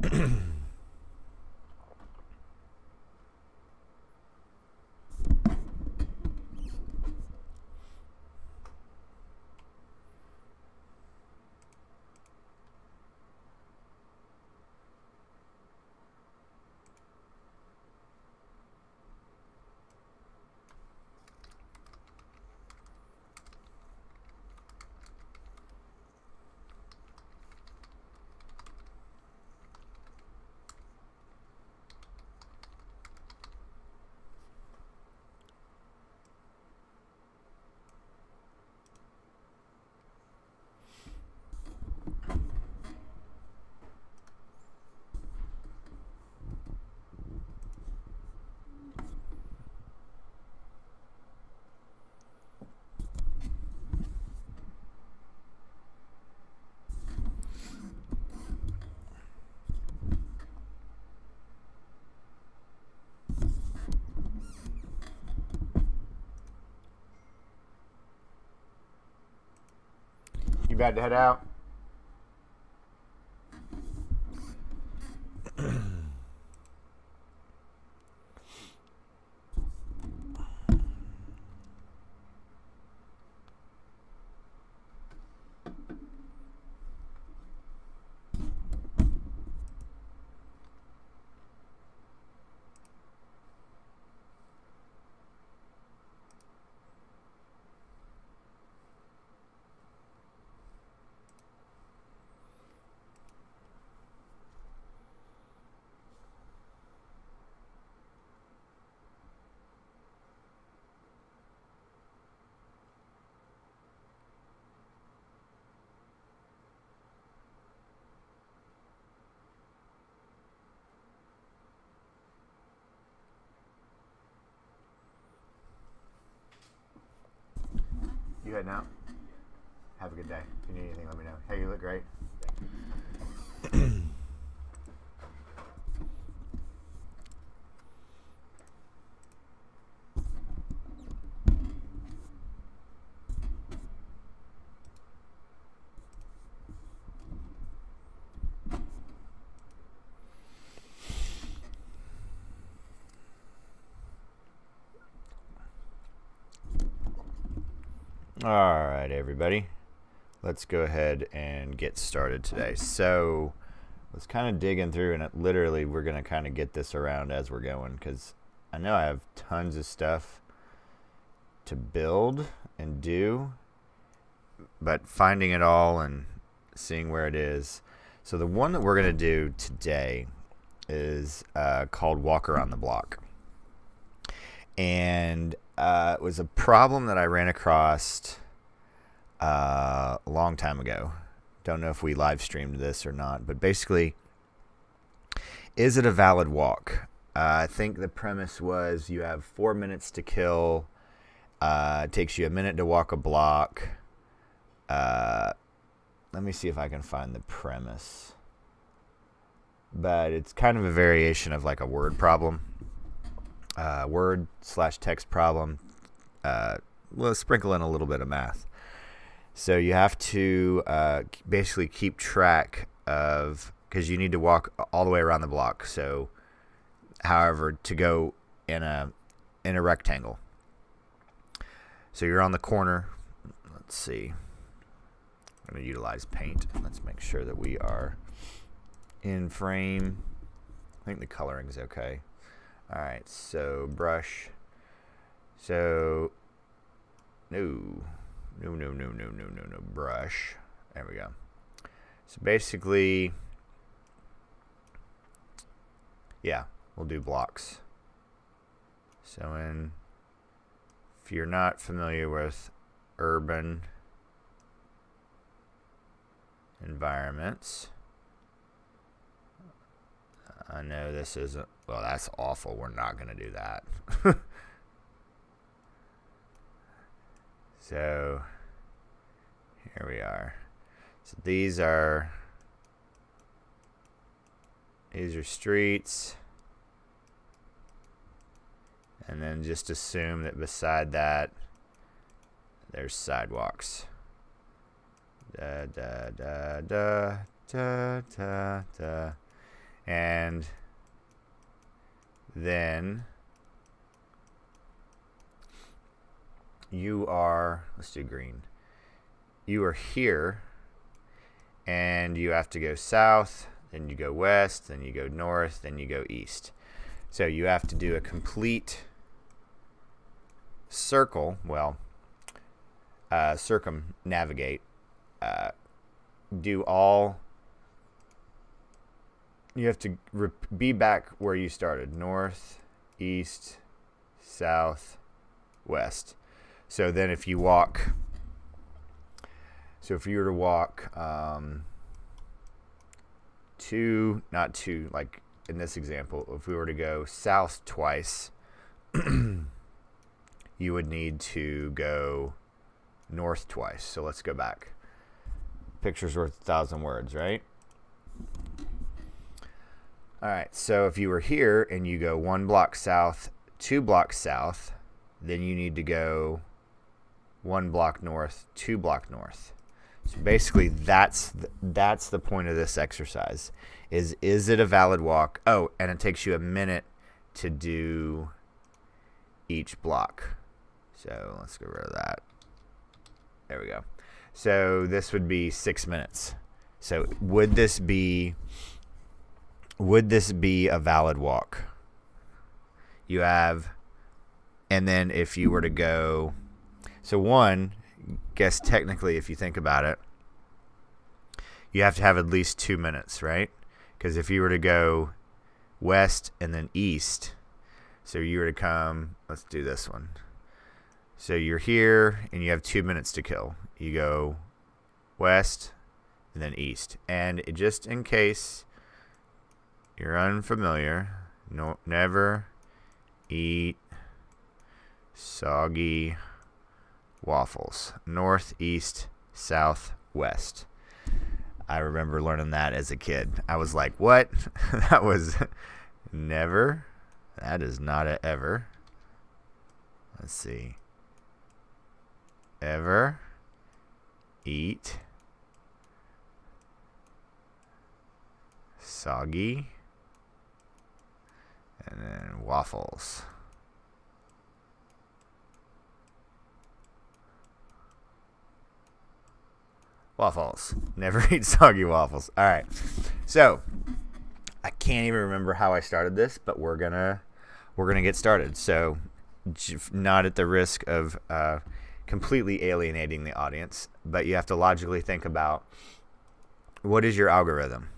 You about to head out? You heading out? Have a good day. If you need anything, let me know. Hey, you look great. All right, everybody. Let's go ahead and get started today. So I was kind of digging through, and literally we're going to kind of get this around as we're going, because I know I have tons of stuff to build and do, but finding it all and seeing where it is. So the one that we're going to do today is called Walk Around the Block. And it was a problem that I ran across a long time ago. Don't know if we live streamed this or not, but basically, is it a valid walk? I think the premise was you have 4 minutes to kill. It takes you a minute to walk a block. Let me see if I can find the premise. But it's kind of a variation of like a word problem. Word/text problem. We'll sprinkle in a little bit of math. So you have to basically keep track of, because you need to walk all the way around the block. So, however, to go in a rectangle. So you're on the corner. Let's see. I'm going to utilize paint. Let's make sure that we are in frame. I think the coloring is okay. All right, so brush. So, no, brush. There we go. So basically, yeah, we'll do blocks. So if you're not familiar with urban environments, I know this isn't, well, that's awful. We're not going to do that. So, here we are. So these are streets. And then just assume that beside that, there's sidewalks. Da, da, da, da, da, da, da. And then you are, let's do green. You are here, and you have to go south, then you go west, then you go north, then you go east. So you have to do a complete circle, well, circumnavigate, do all, you have to be back where you started, north, east, south, west. So then if you walk, so if you were to walk not two, like in this example, if we were to go south twice, you would need to go north twice. So let's go back. Picture's worth 1,000 words, right? All right, so if you were here and you go 1 block south, 2 blocks south, then you need to go 1 block north, 2 block north. So basically that's the point of this exercise. Is it a valid walk? Oh, and it takes you a minute to do each block. So let's get rid of that. There we go. So this would be 6 minutes. So would this be a valid walk? You have, and then if you were to go, so one, guess technically if you think about it, you have to have at least 2 minutes, right? Because if you were to go west and then east, so you were to come, let's do this one. So you're here and you have 2 minutes to kill. You go west and then east. And just in case you're unfamiliar, never eat soggy waffles. North, east, south, west. I remember learning that as a kid. I was like, what? That was never. That is not a ever. Let's see. Ever eat soggy and then waffles. Waffles. Never eat soggy waffles. All right. So I can't even remember how I started this, but we're gonna get started. So not at the risk of completely alienating the audience, but you have to logically think about what is your algorithm.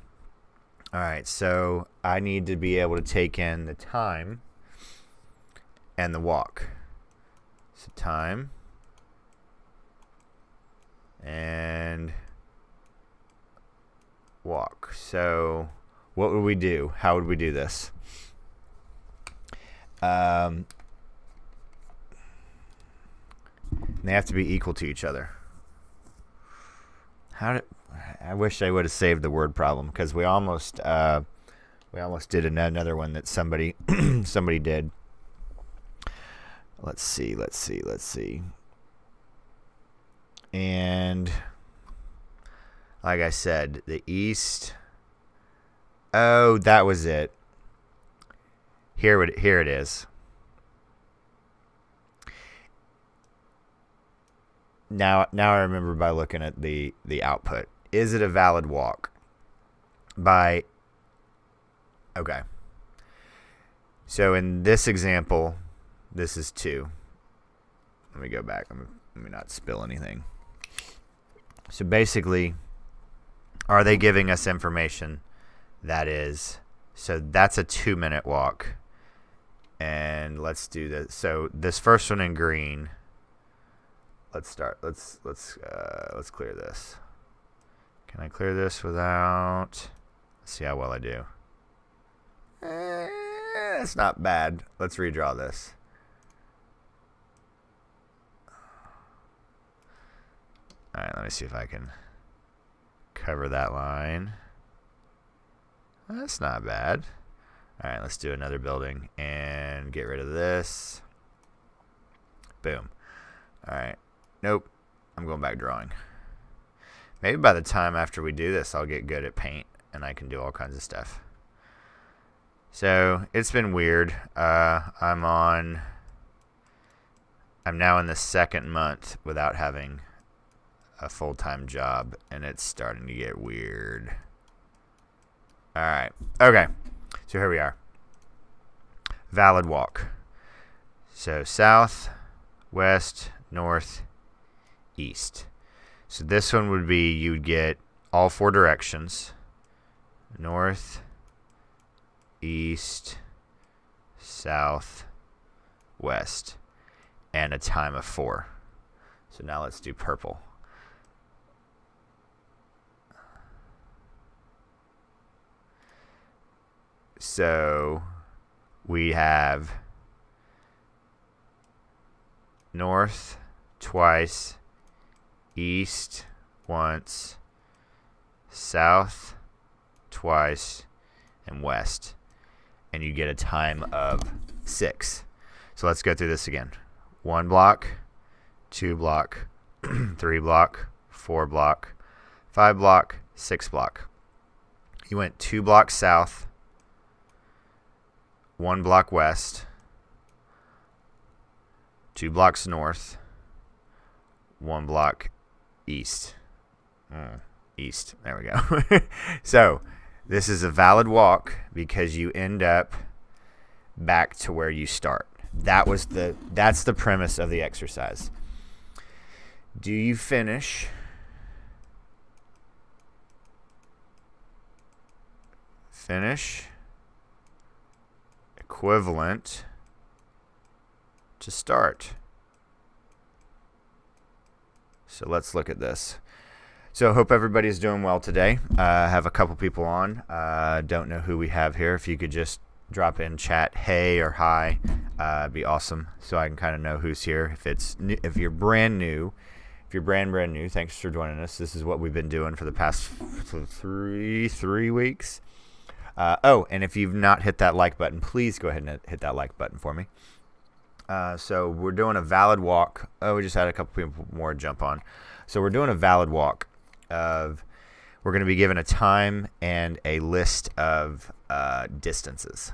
All right. So I need to be able to take in the time and the walk. So time and walk. So what would we do? How would we do this? They have to be equal to each other. I wish I would have saved the word problem, because we almost did another one that somebody did. Let's see. And like I said, the east. Oh, that was it. Here it is. Now I remember by looking at the output. Is it a valid walk? Okay. So in this example, this is 2. Let me go back. Let me not spill anything. So basically, are they giving us information that is, so that's a 2-minute walk. And let's do this. So this first one in green, let's start. Let's clear this. Can I clear this without, let's see how well I do. It's not bad. Let's redraw this. All right, let me see if I can cover that line. That's not bad. All right, let's do another building and get rid of this. Boom. All right. Nope. I'm going back drawing. Maybe by the time after we do this, I'll get good at paint and I can do all kinds of stuff. So it's been weird. I'm now in the second month without having a full-time job, and it's starting to get weird. All right. Okay. So here we are. Valid walk. So south, west, north, east. So this one would be, you'd get all four directions. North, east, south, west, and a time of 4. So now let's do purple. So we have north twice, east once, south twice, and west. And you get a time of 6. So let's go through this again. 1 block, 2 block, 3 block, 4 block, 5 block, 6 block. You went 2 blocks south, 1 block west, 2 blocks north, 1 block east. East. There we go. So this is a valid walk because you end up back to where you start. That's the premise of the exercise. Do you finish equivalent to start? So let's look at this. So I hope everybody's doing well today. I have a couple people on. Don't know who we have here. If you could just drop in chat, hey or hi, it'd be awesome, so I can kind of know who's here. If you're brand new, brand new, thanks for joining us. This is what we've been doing for the past three weeks. And if you've not hit that like button, please go ahead and hit that like button for me. So we're doing a valid walk. We just had a couple people more jump on. So we're doing a valid walk we're going to be given a time and a list of distances.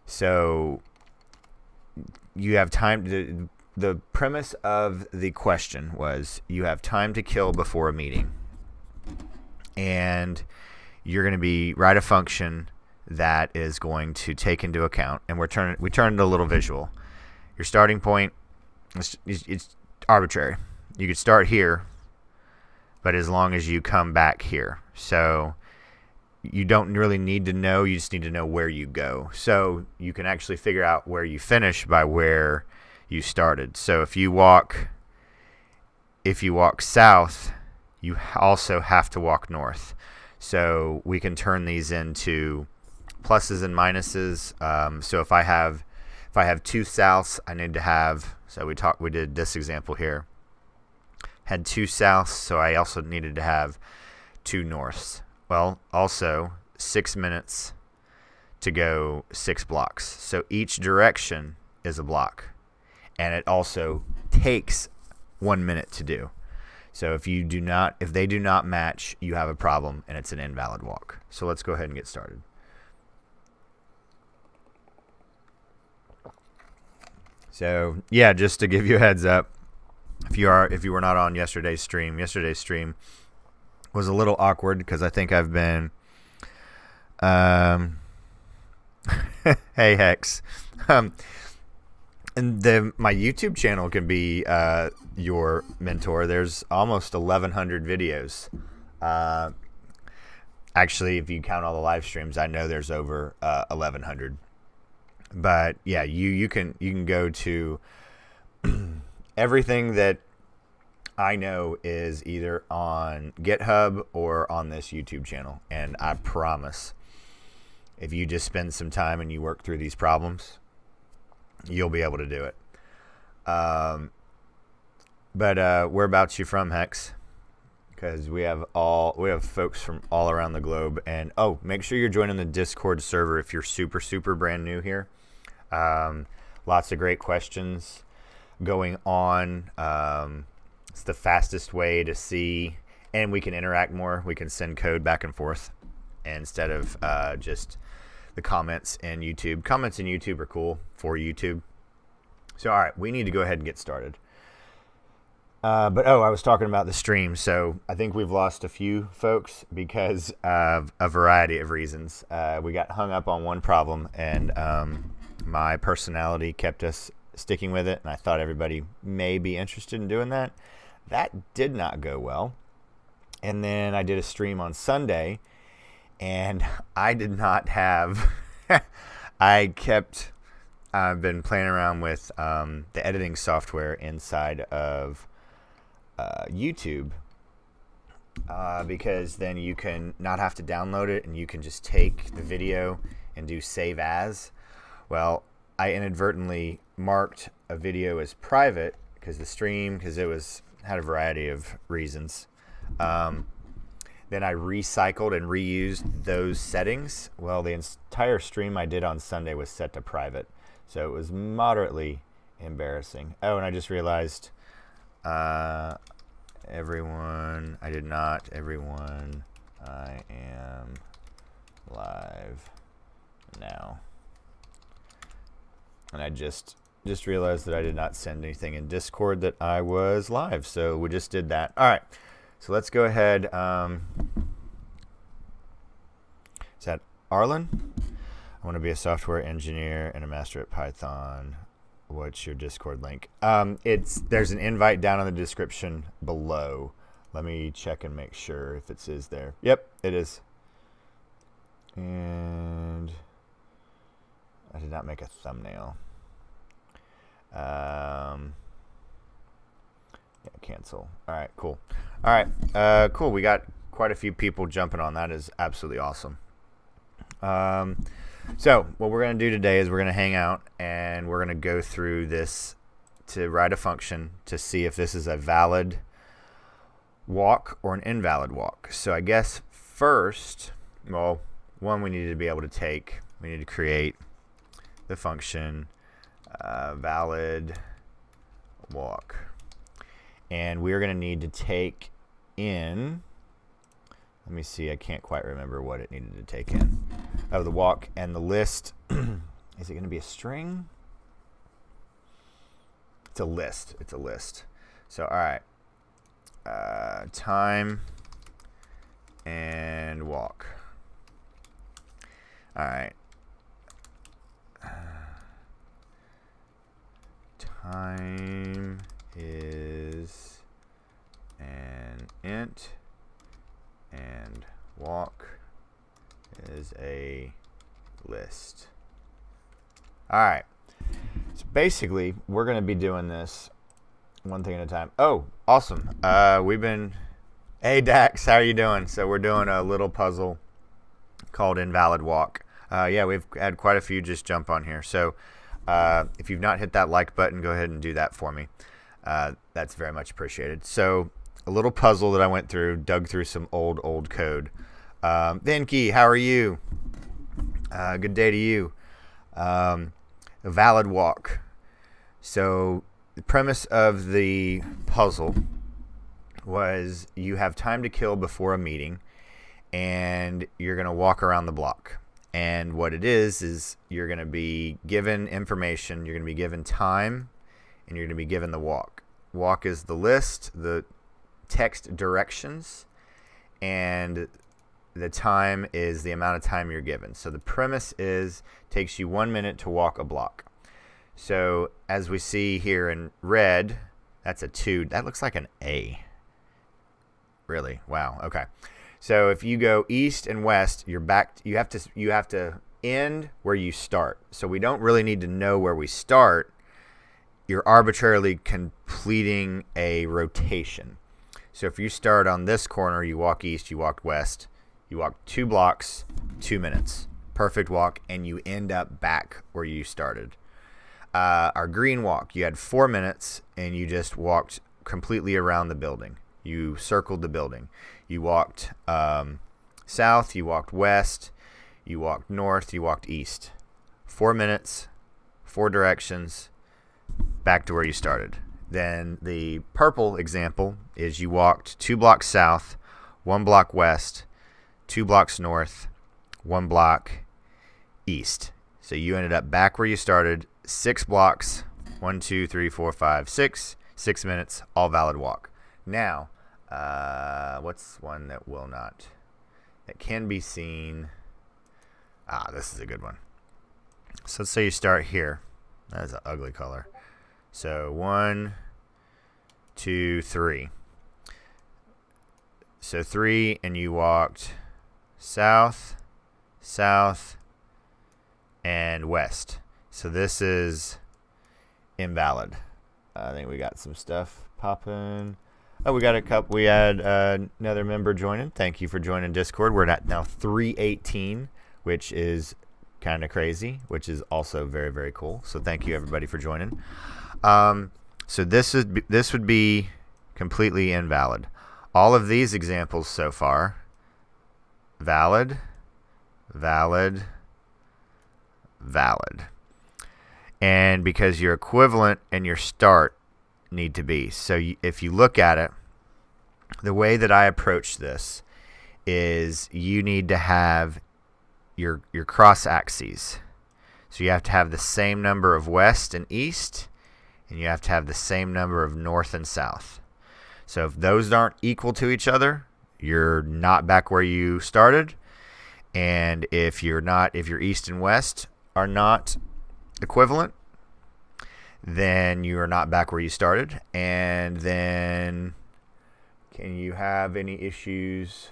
So you have time. The premise of the question was you have time to kill before a meeting, and you're going to write a function that is going to take into account, and we turn it a little visual. Your starting point, it's arbitrary. You could start here, but as long as you come back here. So you don't really need to know, you just need to know where you go. So you can actually figure out where you finish by where you started. So if you walk south, you also have to walk north. So we can turn these into pluses and minuses. So if I have 2 souths, I need to have, so we did this example here. Had 2 souths, so I also needed to have 2 norths. Well, also 6 minutes to go 6 blocks. So each direction is a block, and it also takes 1 minute to do. So if they do not match, you have a problem, and it's an invalid walk. So let's go ahead and get started. So yeah, just to give you a heads up, if you were not on yesterday's stream was a little awkward because I think I've been hey Hex, and my YouTube channel can be your mentor. There's almost 1,100 videos. Actually, if you count all the live streams, I know there's over 1,100. But yeah, you can go to everything that I know is either on GitHub or on this YouTube channel. And I promise, if you just spend some time and you work through these problems, you'll be able to do it. But whereabouts you from, Hex? Because we have folks from all around the globe. And make sure you're joining the Discord server if you're super, super brand new here. Lots of great questions going on. It's the fastest way to see, and we can interact more. We can send code back and forth instead of just the comments in YouTube. Comments in YouTube are cool for YouTube. So, all right, we need to go ahead and get started. I was talking about the stream. So I think we've lost a few folks because of a variety of reasons. We got hung up on one problem, and my personality kept us sticking with it, and I thought everybody may be interested in doing that. That did not go well. And then I did a stream on Sunday, and I did not have I've been playing around with the editing software inside of YouTube, because then you can not have to download it, and you can just take the video and do save as. Well, I inadvertently marked a video as private because it had a variety of reasons. Then I recycled and reused those settings. Well, the entire stream I did on Sunday was set to private, so it was moderately embarrassing. Oh, and I just realized everyone, I am live now. And I just realized that I did not send anything in Discord that I was live, so we just did that. All right, so let's go ahead. Is that Arlen? I want to be a software engineer and a master at Python. What's your Discord link? There's an invite down in the description below. Let me check and make sure if it is there. Yep, it is. And I did not make a thumbnail. Yeah, cancel. All right, cool. All right, cool. We got quite a few people jumping on. That is absolutely awesome. So what we're going to do today is we're going to hang out, and we're going to go through this to write a function to see if this is a valid walk or an invalid walk. So I guess first, well, one, we need to create the function valid walk, and we're going to need to take in, let me see, I can't quite remember what it needed to take in. Oh, the walk and the list. Is it going to be a string? It's a list. So, all right. Time and walk. All right. Time is an int, and walk is a list. All right. So basically, we're going to be doing this one thing at a time. Oh, awesome. Hey, Dax, how are you doing? So we're doing a little puzzle called Invalid Walk. Yeah, we've had quite a few just jump on here. So if you've not hit that like button, go ahead and do that for me. That's very much appreciated. So a little puzzle that I went through, dug through some old code. Vinky, how are you? Good day to you. A valid walk. So the premise of the puzzle was you have time to kill before a meeting, and you're going to walk around the block. And what it is you're going to be given information, you're going to be given time, and you're going to be given the walk. Walk is the list, the text directions, and the time is the amount of time you're given. So the premise is takes you 1 minute to walk a block. So as we see here in red, that's a 2. That looks like an A. Really? Wow. Okay. So if you go east and west, you're back. You have to end where you start. So we don't really need to know where we start. You're arbitrarily completing a rotation. So if you start on this corner, you walk east, you walk west, you walk 2 blocks, 2 minutes. Perfect walk, and you end up back where you started. Our green walk, you had 4 minutes, and you just walked completely around the building. You circled the building. You walked south, you walked west, you walked north, you walked east. 4 minutes, 4 directions, back to where you started. Then the purple example is you walked 2 blocks south, 1 block west, 2 blocks north, 1 block east. So you ended up back where you started, 6 blocks, 1, 2, 3, 4, 5, 6, 6 minutes, all valid walk. Now, what's one that will not? That can be seen. This is a good one. So let's say you start here. That is an ugly color. So 1, 2, 3. So 3, and you walked south, south, and west. So this is invalid. I think we got some stuff popping. Oh, we got a couple. We had another member joining. Thank you for joining Discord. We're at now 318, which is kind of crazy, which is also very, very cool. So thank you everybody for joining. So this would be completely invalid. All of these examples so far, valid, valid, valid. And because your equivalent and your start need to be. So if you look at it, the way that I approach this is you need to have your cross axes. So you have to have the same number of west and east, and you have to have the same number of north and south. So if those aren't equal to each other, you're not back where you started. And if your east and west are not equivalent, then you are not back where you started. And then can you have any issues?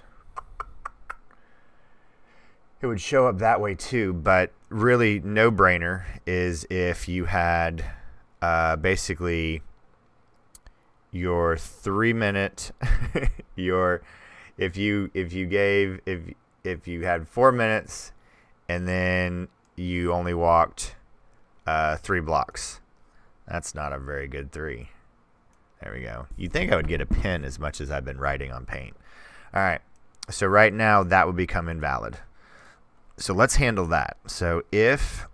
It would show up that way too, but really no-brainer is if you had basically your 3-minute if you had 4 minutes and then you only walked 3 blocks. That's not a very good 3. There we go. You'd think I would get a pen as much as I've been writing on paint. All right. So right now that would become invalid. So let's handle that. So if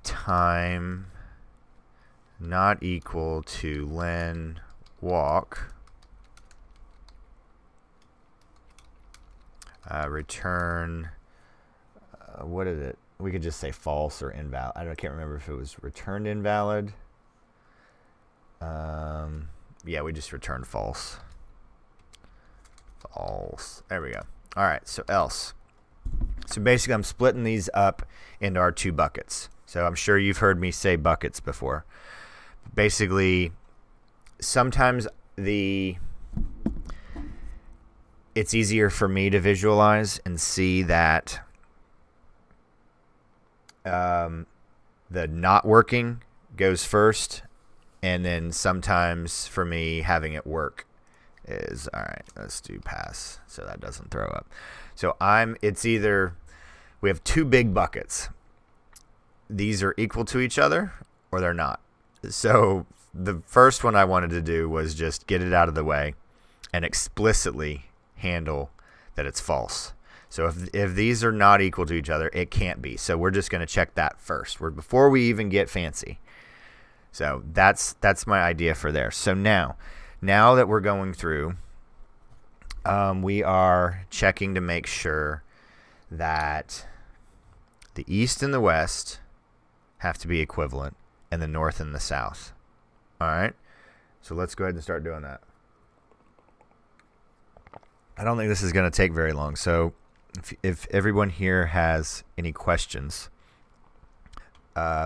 time not equal to len walk, return, what is it? We could just say false or invalid. I can't remember if it was returned invalid. Yeah, we just returned false. False. There we go. All right, so else. So basically I'm splitting these up into our 2 buckets. So I'm sure you've heard me say buckets before. Basically, sometimes it's easier for me to visualize and see that the not working goes first, and then sometimes for me having it work is all right. Let's do pass so that doesn't throw up. So it's either we have 2 big buckets. These are equal to each other or they're not. So the first one I wanted to do was just get it out of the way and explicitly handle that it's false. So if these are not equal to each other, it can't be. So we're just going to check that first. Before we even get fancy. So that's my idea for there. So now that we're going through, we are checking to make sure that the east and the west have to be equivalent, and the north and the south. All right? So let's go ahead and start doing that. I don't think this is going to take very long. So if everyone here has any questions,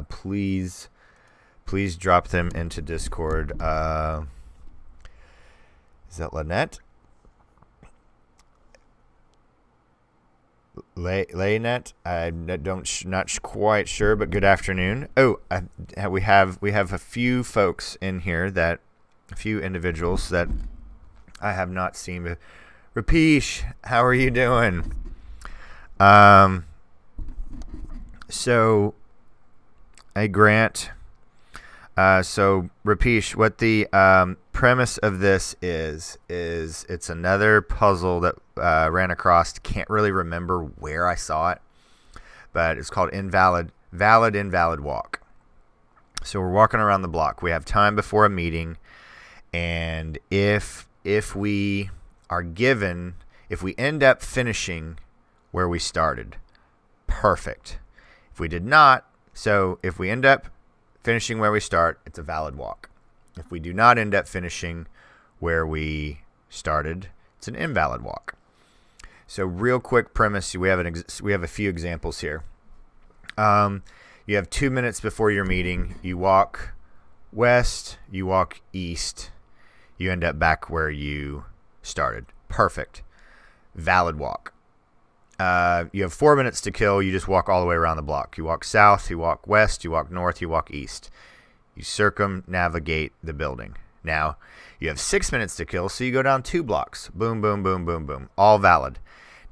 please drop them into Discord. Is that Lynette? Lynette? I'm not quite sure, but good afternoon. Oh, we have a few folks in here a few individuals that I have not seen. Rapesh, how are you doing? So, Grant. So Rapesh, what the premise of this is it's another puzzle that ran across. Can't really remember where I saw it, but it's called invalid walk. So we're walking around the block. We have time before a meeting, and if we end up finishing where we started. Perfect. If we did not, so if we end up finishing where we start, it's a valid walk. If we do not end up finishing where we started, it's an invalid walk. So real quick premise, we have a few examples here. You have 2 minutes before your meeting. You walk west, you walk east, you end up back where you started. Perfect. Valid walk. You have 4 minutes to kill. You just walk all the way around the block. You walk south, you walk west, you walk north, you walk east. You circumnavigate the building. Now, you have 6 minutes to kill, so you go down 2 blocks. Boom, boom, boom, boom, boom. All valid.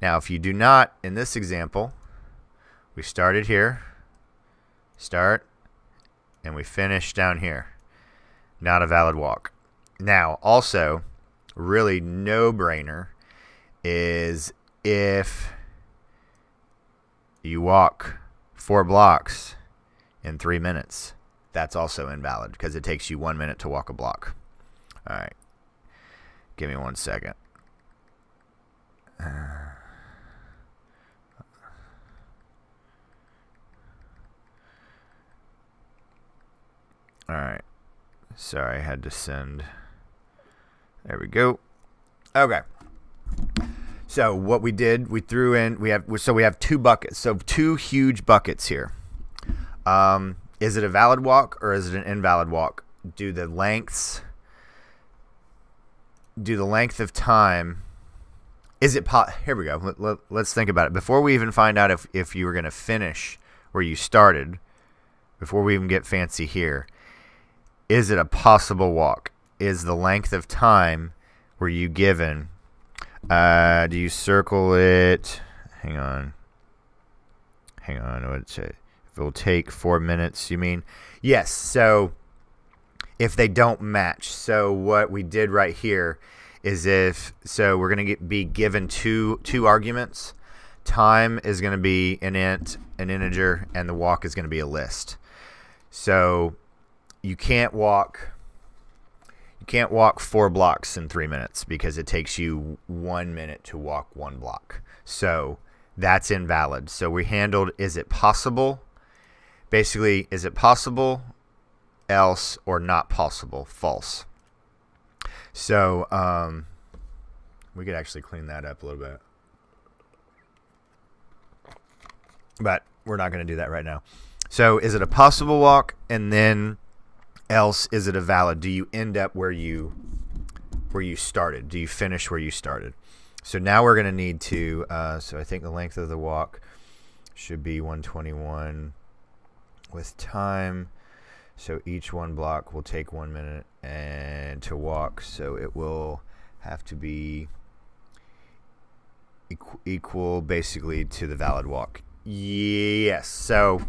Now, if you do not, in this example, we started here, and we finish down here. Not a valid walk. Now, also, really no-brainer is if you walk 4 blocks in 3 minutes, that's also invalid because it takes you 1 minute to walk a block. All right. Give me 1 second. All right. Sorry, I had to send. There we go. Okay. So what we did, we threw in, we have 2 buckets. So 2 huge buckets here. Is it a valid walk or is it an invalid walk? Do the length of time, is it, here we go. Let's think about it. Before we even find out if you were going to finish where you started, before we even get fancy here, is it a possible walk? Is the length of time were you given? Do you circle it? Hang on. What did it say? If it will take 4 minutes, you mean? Yes. So if they don't match. So what we did right here is we're going to be given two arguments. Time is going to be an integer, and the walk is going to be a list. So you can't walk 4 blocks in 3 minutes because it takes you 1 minute to walk 1 block. So that's invalid. So we handled, is it possible? Basically, is it possible, else, or not possible? False. So we could actually clean that up a little bit. But we're not going to do that right now. So is it a possible walk? And then else, is it a valid? Do you end up where you started? Do you finish where you started? So now we're going to need to, so I think the length of the walk should be 121 with time. So each 1 block will take 1 minute and to walk. So it will have to be equal basically to the valid walk. Yes. So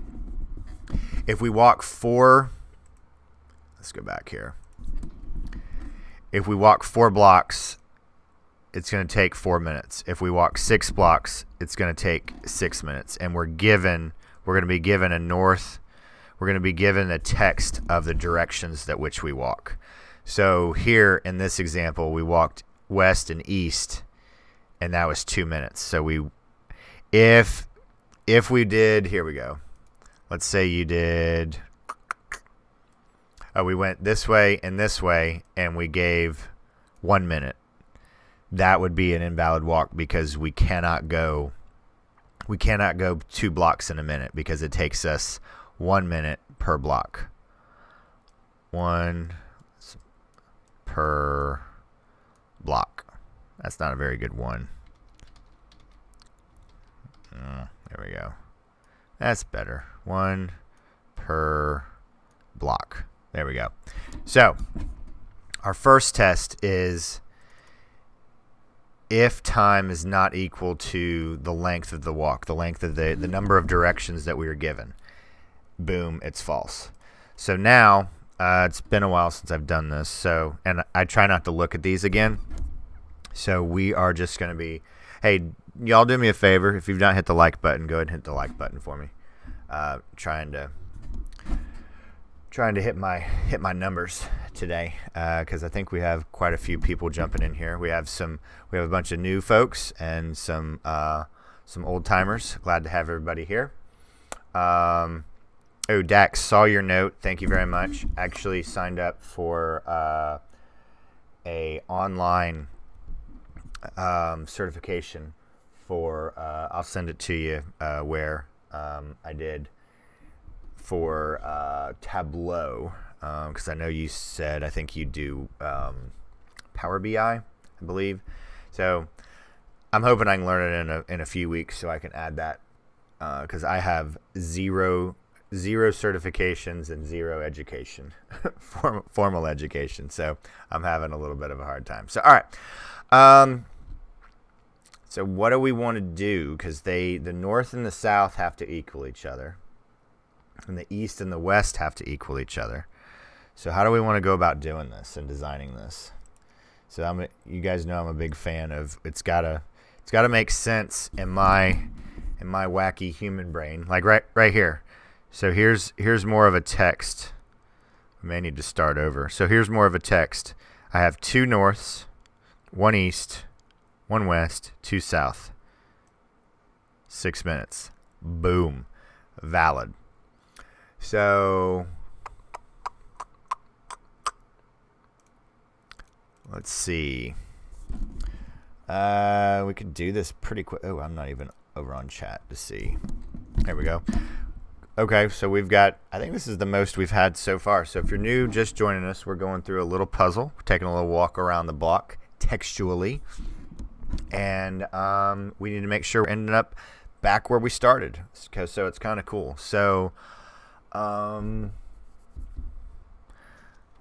if we walk 4, let's go back here. If we walk 4 blocks, it's going to take 4 minutes. If we walk 6 blocks, it's going to take 6 minutes. And we're going to be given a text of the directions that which we walk. So here in this example, we walked west and east, and that was 2 minutes. So if we did, here we go. Let's say you did, we went this way, and we gave 1 minute. That would be an invalid walk because we cannot go 2 blocks in a minute because it takes us 1 minute per block. 1 per block. That's not a very good one. There we go. That's better. 1 per block. There we go. So our first test is if time is not equal to the length of the walk, the length of the number of directions that we were given. Boom, it's false. So now, it's been a while since I've done this, so, and I try not to look at these again. So we are just going to be, hey, y'all do me a favor. If you've not hit the like button, go ahead and hit the like button for me. Trying to hit my numbers today, because I think we have quite a few people jumping in here. We have a bunch of new folks and some some old timers. Glad to have everybody here. Oh, Dax, saw your note. Thank you very much. Actually signed up for a online certification for, I'll send it to you, where I did for Tableau, because I know you said, I think you do Power BI, I believe. So I'm hoping I can learn it in a few weeks so I can add that, because I have zero certifications and zero education, formal education. So I'm having a little bit of a hard time. So, all right. So what do we want to do? Because the north and the south have to equal each other, and the east and the west have to equal each other. So how do we want to go about doing this and designing this? So you guys know I'm a big fan of, it's gotta make sense in my wacky human brain, like right here. So here's more of a text. I may need to start over. So here's more of a text. I have 2 norths, 1 east, 1 west, 2 south. 6 minutes. Boom. Valid. So let's see. We could do this pretty quick. Oh, I'm not even over on chat to see. There we go. Okay, so we've got, I think this is the most we've had so far. So if you're new, just joining us, we're going through a little puzzle. We're taking a little walk around the block textually. And we need to make sure we're ending up back where we started. So it's kind of cool. So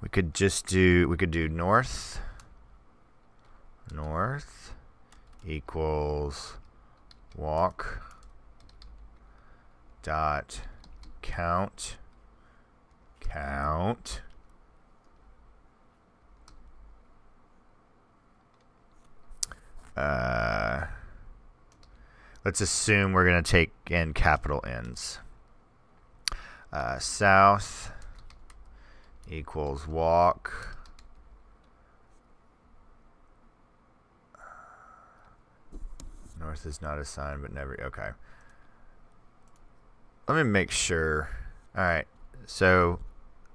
we could do north equals walk dot count let's assume we're going to take in capital N's. South equals walk north is not assigned, but never. Okay. Let me make sure. All right. So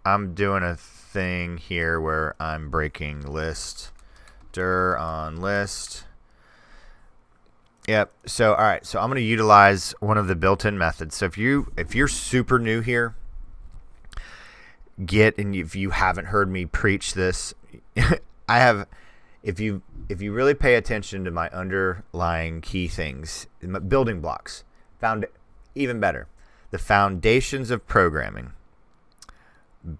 I'm doing a thing here where I'm breaking list. Dir on list. Yep. So all right. So I'm going to utilize one of the built-in methods. So if you're super new here, if you haven't heard me preach this, I have. If you really pay attention to my underlying key things, building blocks, even better, the foundations of programming,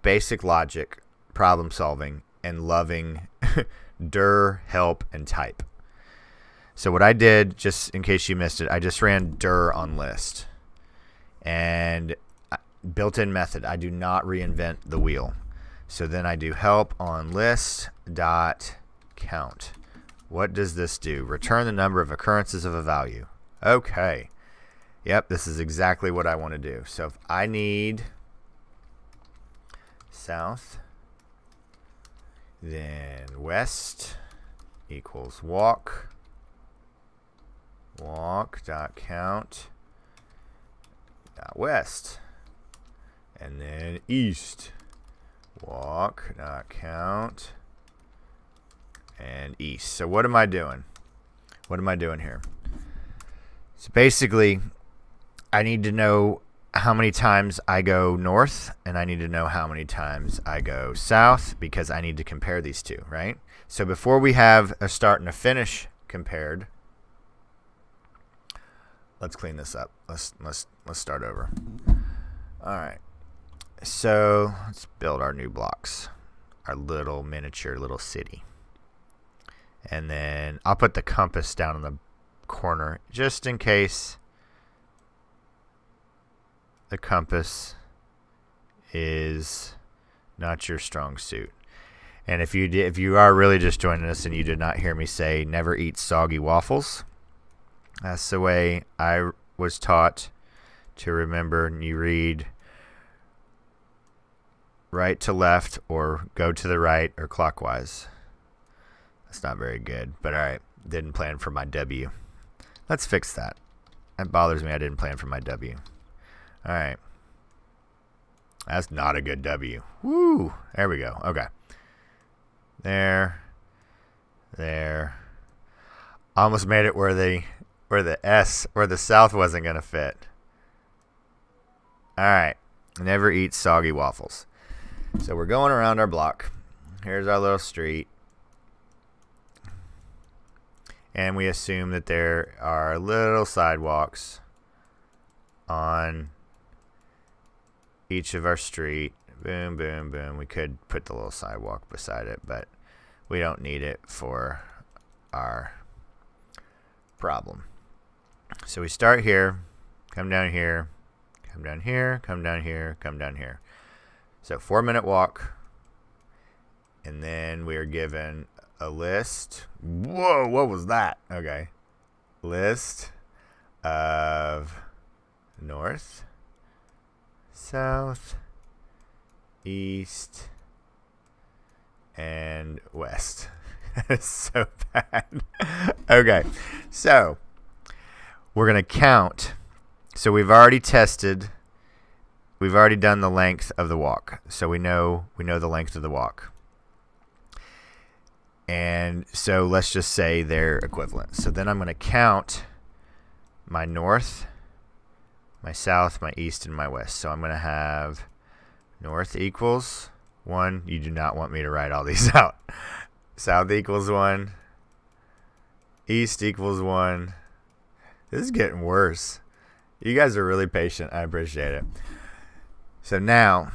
basic logic, problem solving, and loving dir, help, and type. So what I did, just in case you missed it, I just ran dir on list. And built-in method, I do not reinvent the wheel. So then I do help on list dot count. What does this do? Return the number of occurrences of a value. Okay. Yep, this is exactly what I want to do. So if I need south, then west equals walk dot count dot west, and then east walk dot count and east. So what am I doing? What am I doing here? So basically, I need to know how many times I go north, and I need to know how many times I go south, because I need to compare these two, right? So before we have a start and a finish compared, let's clean this up. Let's start over. All right. So let's build our new blocks, our little miniature little city. And then I'll put the compass down in the corner just in case the compass is not your strong suit. And if you are really just joining us and you did not hear me say never eat soggy waffles, that's the way I was taught to remember. And you read right to left or go to the right or clockwise. That's not very good, but all right. Didn't plan for my W. Let's fix that. That bothers me. I didn't plan for my W. All right. That's not a good W. Woo! There we go. Okay. There. Almost made it where the south wasn't gonna fit. All right. Never eat soggy waffles. So we're going around our block. Here's our little street. And we assume that there are little sidewalks on each of our street. Boom, boom, boom. We could put the little sidewalk beside it, but we don't need it for our problem. So we start here, come down here, come down here, come down here, come down here. So 4-minute walk. And then we are given a list. Whoa, what was that? Okay. List of north, south, east, and west. That is so bad. Okay. So we're going to count. So we've already tested. We've already done the length of the walk. So we know the length of the walk. And so let's just say they're equivalent. So then I'm going to count my north, my south, my east, and my west. So I'm going to have north equals 1. You do not want me to write all these out. South equals 1. East equals 1. This is getting worse. You guys are really patient. I appreciate it. So now,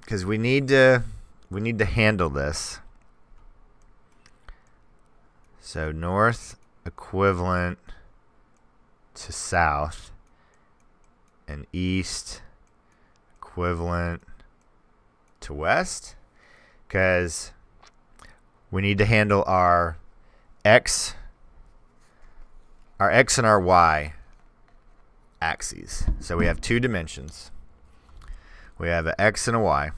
because we need to handle this. So north equivalent to south, and east equivalent to west, because we need to handle our x and our y axes. So we have 2 dimensions. We have an x and a y.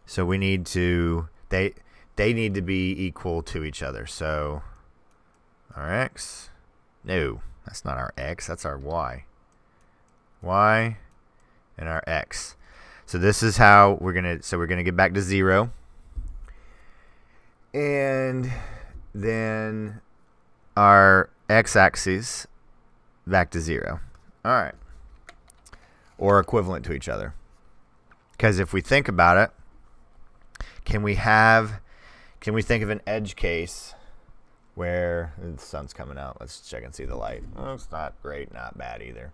So we need to they need to be equal to each other. So our x, no, that's not our x, that's our y. Y and our x. So this is how we're gonna get back to 0. And then our x-axis back to 0. All right. Or equivalent to each other. Because if we think about it, can we think of an edge case where the sun's coming out? Let's check and see the light. Oh, it's not great, not bad either.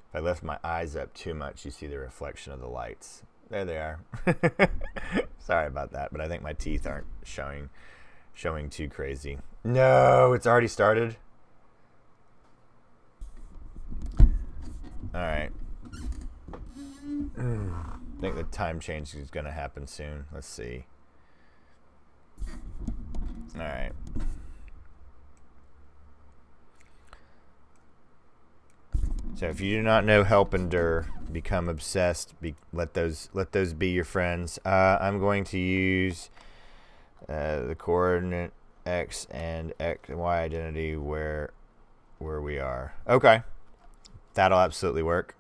If I lift my eyes up too much, you see the reflection of the lights. There they are. Sorry about that, but I think my teeth aren't showing too crazy. No, it's already started. All right. I think the time change is going to happen soon. Let's see. All right. So if you do not know help endure, become obsessed. Let those be your friends. I'm going to use the coordinate x and y identity where we are. Okay, that'll absolutely work.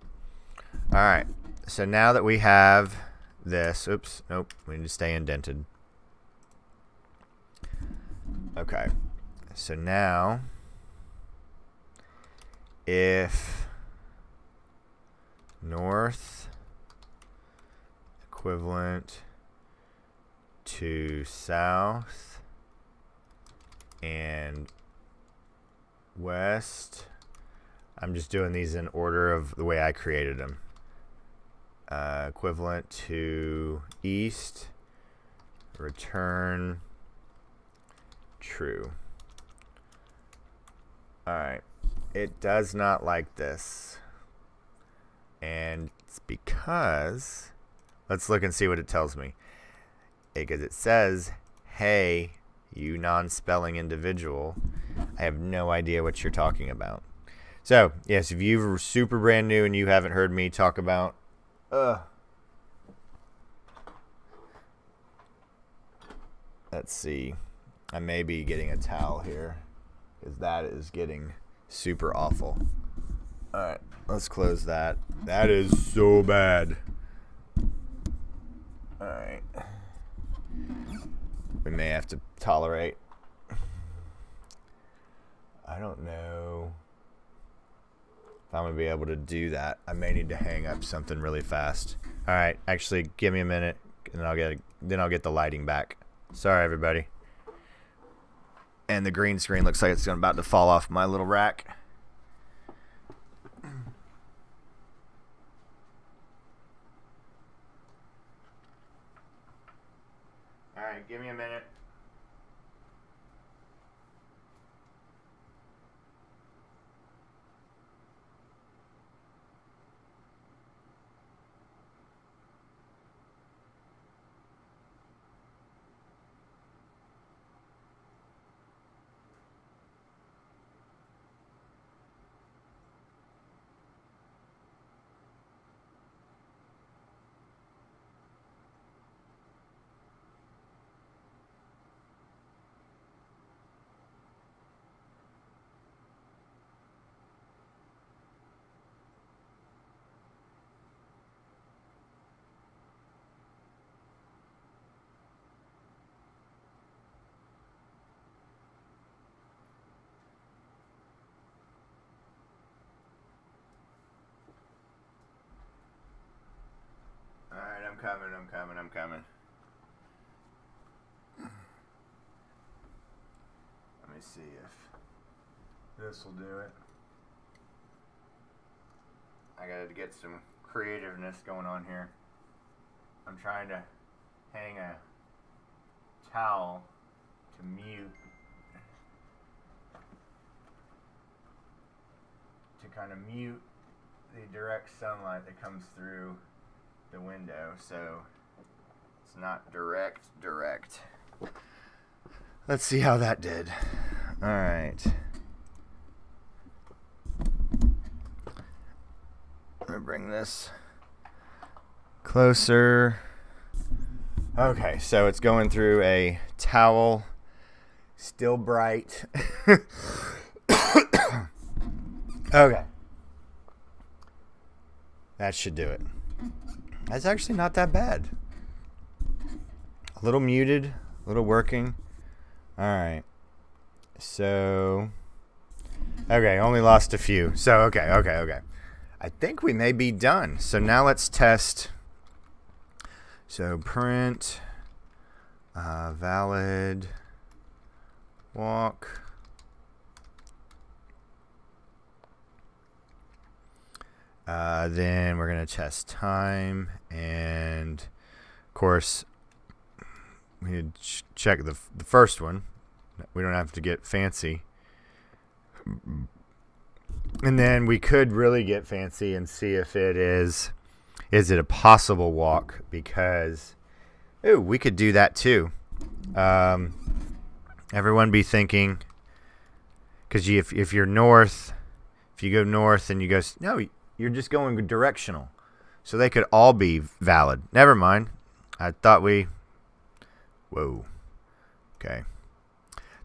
All right. So now that we have this, oops, nope, we need to stay indented. Okay. So now, if north equivalent to south and west, I'm just doing these in order of the way I created them. Equivalent to east, return true. Alright, it does not like this. And it's because, let's look and see what it tells me. Because it says, hey, you non-spelling individual, I have no idea what you're talking about. So, yes, if you're super brand new and you haven't heard me talk about let's see. I may be getting a towel here because that is getting Super awful. Alright, let's close that. That is so bad. Alright. We may have to tolerate. I don't know if I'm going to be able to do that. I may need to hang up something really fast. Alright, actually, give me a minute, and I'll get the lighting back. Sorry, everybody. And the green screen looks like it's about to fall off my little rack. Alright, give me a minute. Alright, I'm coming. Let me see if this will do it. I gotta get some creativeness going on here. I'm trying to hang a towel to mute, to kind of mute the direct sunlight that comes through the window, so it's not direct. Let's see how that did. All right. I'm gonna bring this closer. Okay, so it's going through a towel, still bright. Okay. That should do it. That's actually not that bad. A little muted, a little working. All right. So, okay, only lost a few. So, okay. I think we may be done. So now let's test. So print valid walk. Then we're going to test time, and of course we need to check the first one. We don't have to get fancy. And then we could really get fancy and see if it is it a possible walk, because we could do that too. Everyone be thinking, because if you're north, if you go north and you go, no, you're just going directional. So they could all be valid. Never mind. I thought whoa. Okay.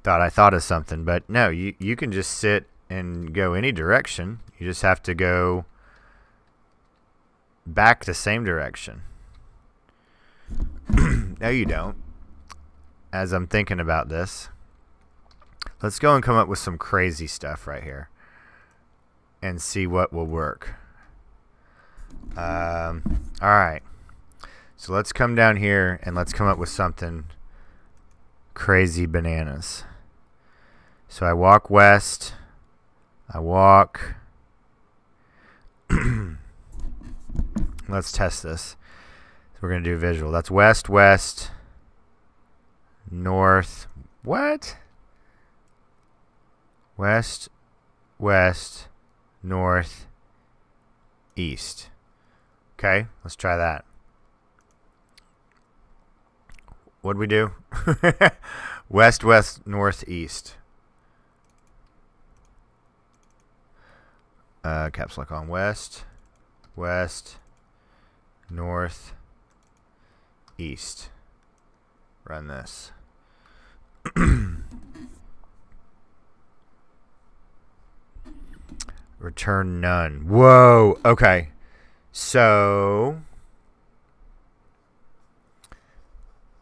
I thought of something, but no, you can just sit and go any direction. You just have to go back the same direction. No, you don't. As I'm thinking about this, let's go and come up with some crazy stuff right here and see what will work. All right. So let's come down here and let's come up with something crazy bananas. So I walk west. Let's test this. So we're going to do visual. That's west, west, north. What? West, west, north, east. Okay, let's try that. What'd we do? West, west, north, east. Caps lock on. West, west, north, east. Run this. Return none. Whoa. Okay. So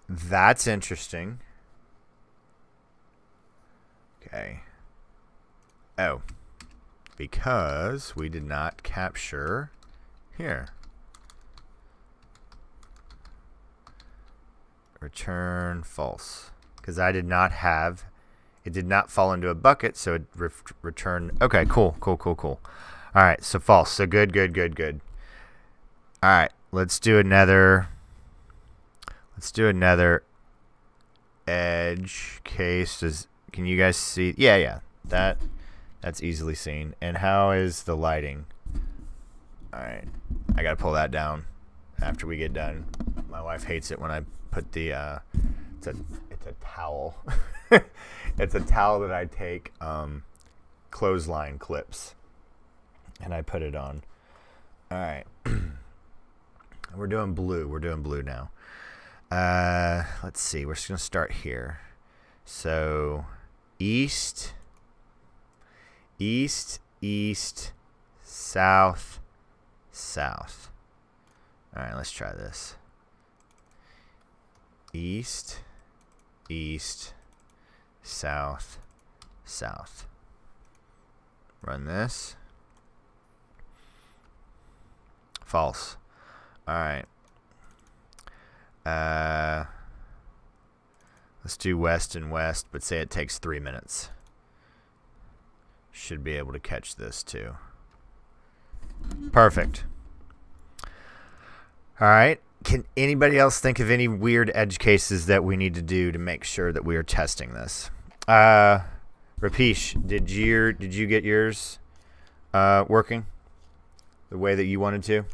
that's interesting. Okay. Oh. Because we did not capture here. Return false. Because I did not have, it did not fall into a bucket, so it returned. Okay, cool. All right, so false. So good. All right, let's do another edge case. Can you guys see? Yeah. That's easily seen. And how is the lighting? All right, I gotta pull that down after we get done. My wife hates it when I put the it's a towel. It's a towel that I take clothesline clips and I put it on. All right. We're doing blue now. Let's see. We're just going to start here. So east, south. All right, let's try this. East, south. Run this. False. All right. Let's do west and west, but say it takes 3 minutes. Should be able to catch this too. Perfect. All right. Can anybody else think of any weird edge cases that we need to do to make sure that we are testing this? Rapesh, did you get yours working the way that you wanted to?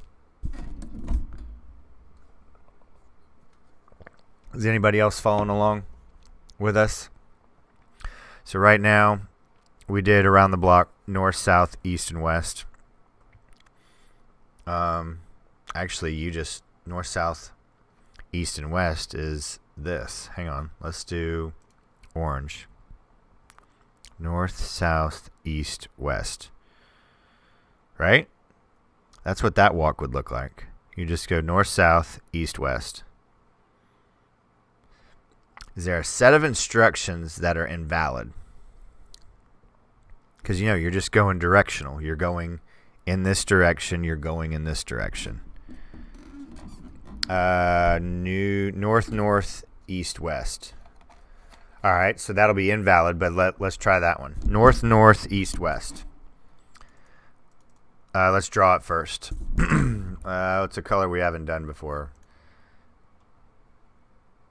Is anybody else following along with us? So right now, we did around the block, north, south, east, and west. Actually, you just north, south, east, and west is this. Hang on. Let's do orange. North, south, east, west. Right? That's what that walk would look like. You just go north, south, east, west. Is there a set of instructions that are invalid? Because, you're just going directional. You're going in this direction. You're going in this direction. North, east, west. All right, so that'll be invalid, but let's try that one. North, east, west. Let's draw it first. It's a color we haven't done before.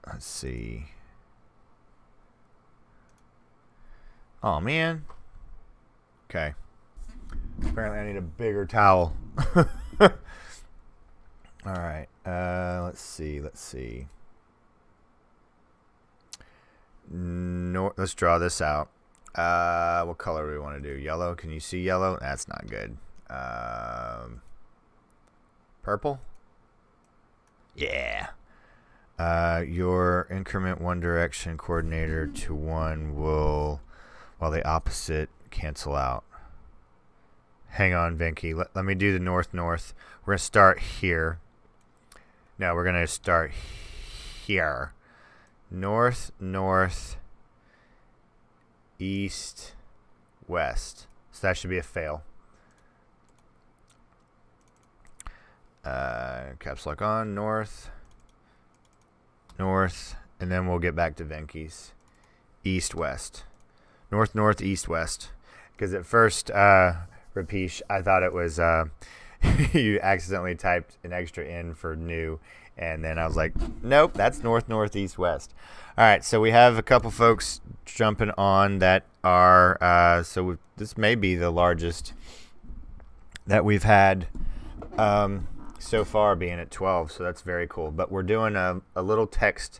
Let's see. Oh, man. Okay. Apparently I need a bigger towel. All right. Let's see. Let's draw this out. What color do we want to do? Yellow? Can you see yellow? That's not good. Purple? Yeah. Your increment one direction coordinator to one will, while the opposite cancel out. Hang on, Vinky. Let me do the north. We're going to start here. No, we're going to start here. North, east, west. So that should be a fail. Caps lock on. North, and then we'll get back to Venky's. East, west. North, east, west. Because at first, Rapesh, I thought it was you accidentally typed an extra N for new, and then I was like, nope, that's north, east, west. All right, so we have a couple folks jumping on that are this may be the largest that we've had so far, being at 12, so that's very cool. But we're doing a little text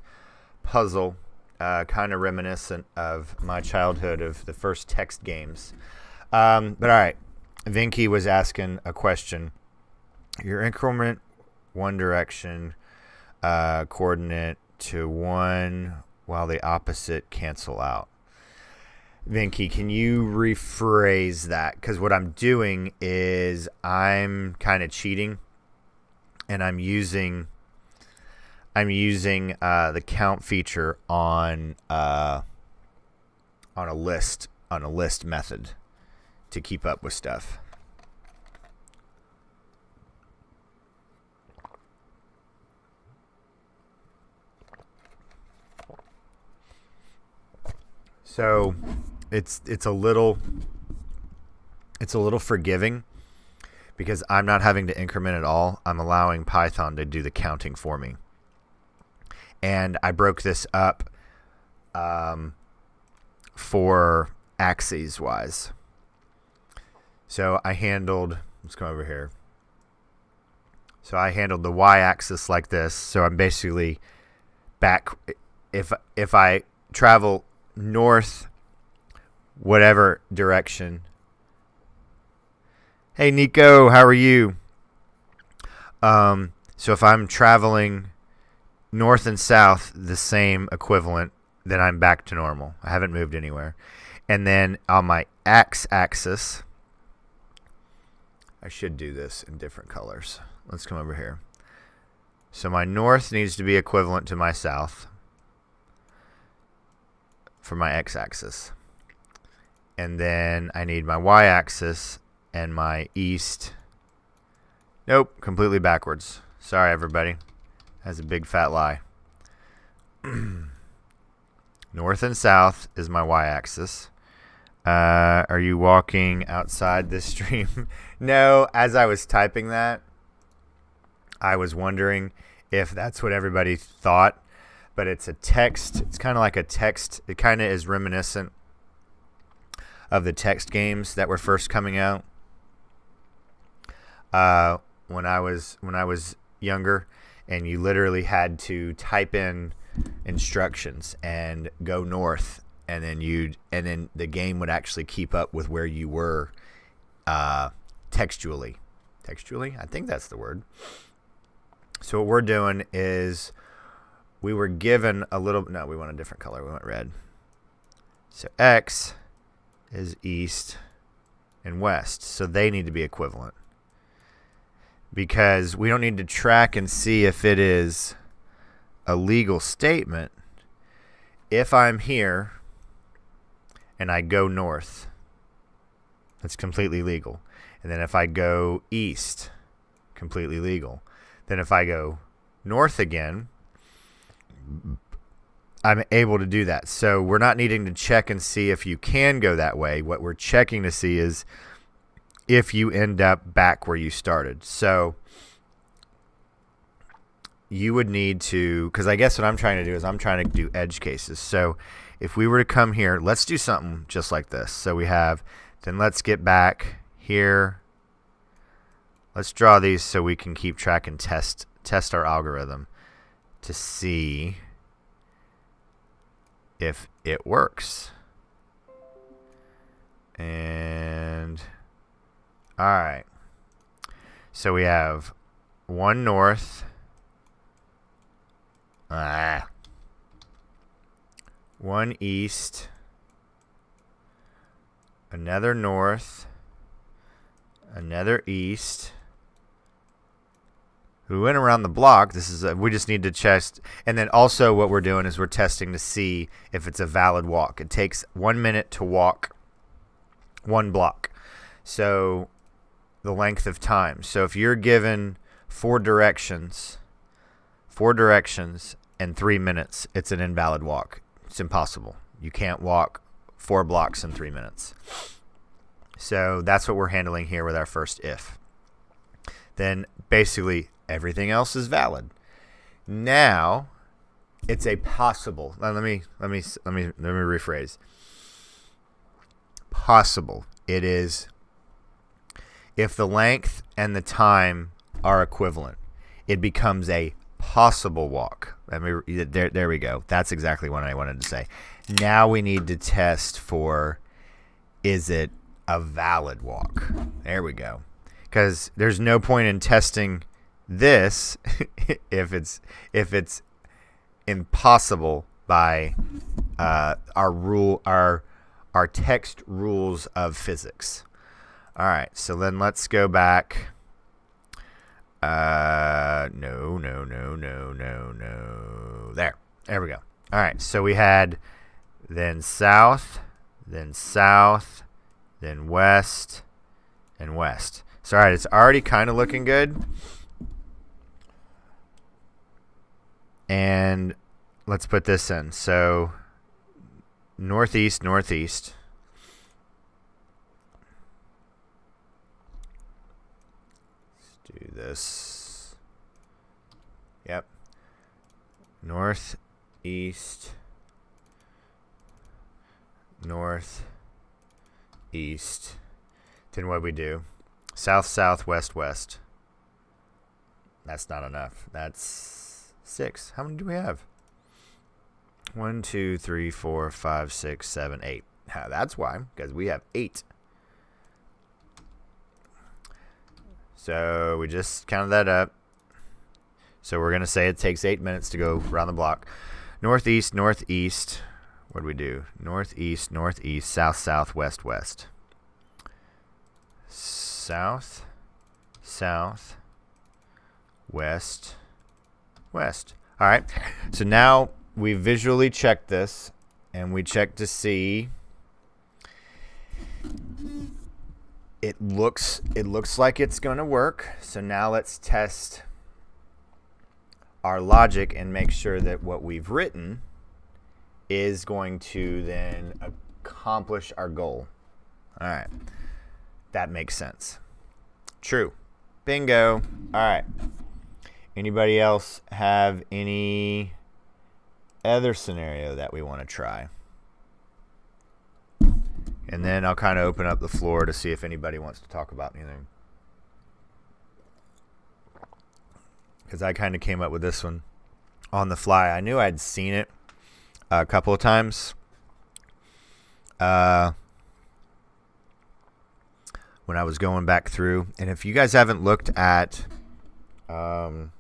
puzzle, kind of reminiscent of my childhood of the first text games. But all right, Vinky was asking a question. Your increment one direction coordinate to one while the opposite cancel out. Vinky, can you rephrase that? Because what I'm doing is I'm kind of cheating, and I'm using the count feature on a list method to keep up with stuff. So it's a little forgiving because I'm not having to increment at all. I'm allowing Python to do the counting for me. And I broke this up for axes wise. So I handled, let's go over here. So I handled the y-axis like this. So I'm basically back, if I travel north, whatever direction. Hey Nico, how are you? So if I'm traveling north and south, the same equivalent, then I'm back to normal. I haven't moved anywhere. And then on my x-axis, I should do this in different colors. Let's come over here. So my north needs to be equivalent to my south for my x-axis. And then I need my y-axis and my east. Nope, completely backwards. Sorry, everybody. That's a big fat lie. North and south is my y-axis. Are you walking outside this stream? No, as I was typing that, I was wondering if that's what everybody thought. But it's a text. It's kind of like a text. It kind of is reminiscent of the text games that were first coming out. When I was younger, and you literally had to type in instructions and go north, and then the game would actually keep up with where you were textually. Textually, I think that's the word. So what we're doing is, we were given a little... No, we want a different color. We want red. So X is east and west. So they need to be equivalent. Because we don't need to track and see if it is a legal statement. If I'm here and I go north, that's completely legal. And then if I go east, completely legal. Then if I go north again, I'm able to do that. So we're not needing to check and see if you can go that way. What we're checking to see is if you end up back where you started. So you would need to, because I guess what I'm trying to do is I'm trying to do edge cases. So if we were to come here, let's do something just like this. So we have, then let's get back here. Let's draw these so we can keep track and test our algorithm to see if it works. And all right, so we have one north, one east, another north, another east. We went around the block. This is we just need to test. And then also what we're doing is we're testing to see if it's a valid walk. It takes 1 minute to walk one block. So the length of time. So if you're given four directions and 3 minutes, it's an invalid walk. It's impossible. You can't walk 4 blocks in 3 minutes. So that's what we're handling here with our first if. Then basically everything else is valid. Now it's a possible. Let me rephrase. Possible. It is if the length and the time are equivalent, it becomes a possible walk. There we go. That's exactly what I wanted to say. Now we need to test for, is it a valid walk? There we go. Because there's no point in testing this if it's impossible by our our text rules of physics. All right, so then let's go back. No. There we go. All right, so we had then south, then west, and west. So, all right, it's already kind of looking good. And let's put this in. So, northeast. Let's do this. Yep. Northeast. Then what we do? South, west. That's not enough. That's 6. How many do we have? 1, 2, 3, 4, 5, 6, 7, 8. That's why, because we have 8. So we just counted that up. So we're going to say it takes 8 minutes to go around the block. Northeast. What do we do? Northeast, south, west. South, west. All right. So now we visually check this, and we check to see. It looks like it's going to work. So now let's test our logic and make sure that what we've written is going to then accomplish our goal. All right. That makes sense. True. Bingo. All right. Anybody else have any other scenario that we want to try? And then I'll kind of open up the floor to see if anybody wants to talk about anything. Because I kind of came up with this one on the fly. I knew I'd seen it a couple of times. When I was going back through. And if you guys haven't looked at not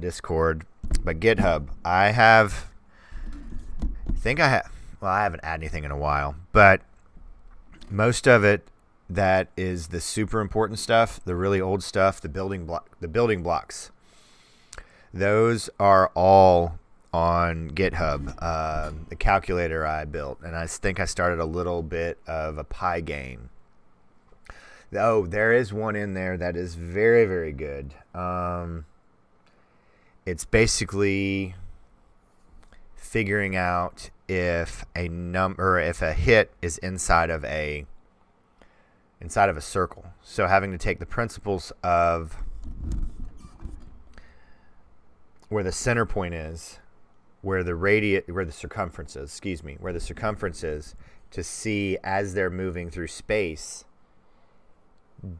Discord, but GitHub, I haven't added anything in a while, but most of it that is the super important stuff, the really old stuff, the building blocks, those are all on GitHub. The calculator I built, and I think I started a little bit of a pi game. Oh, there is one in there that is very, very good. It's basically figuring out if a hit is inside of a circle. So having to take the principles of where the center point is, where the circumference is, to see as they're moving through space,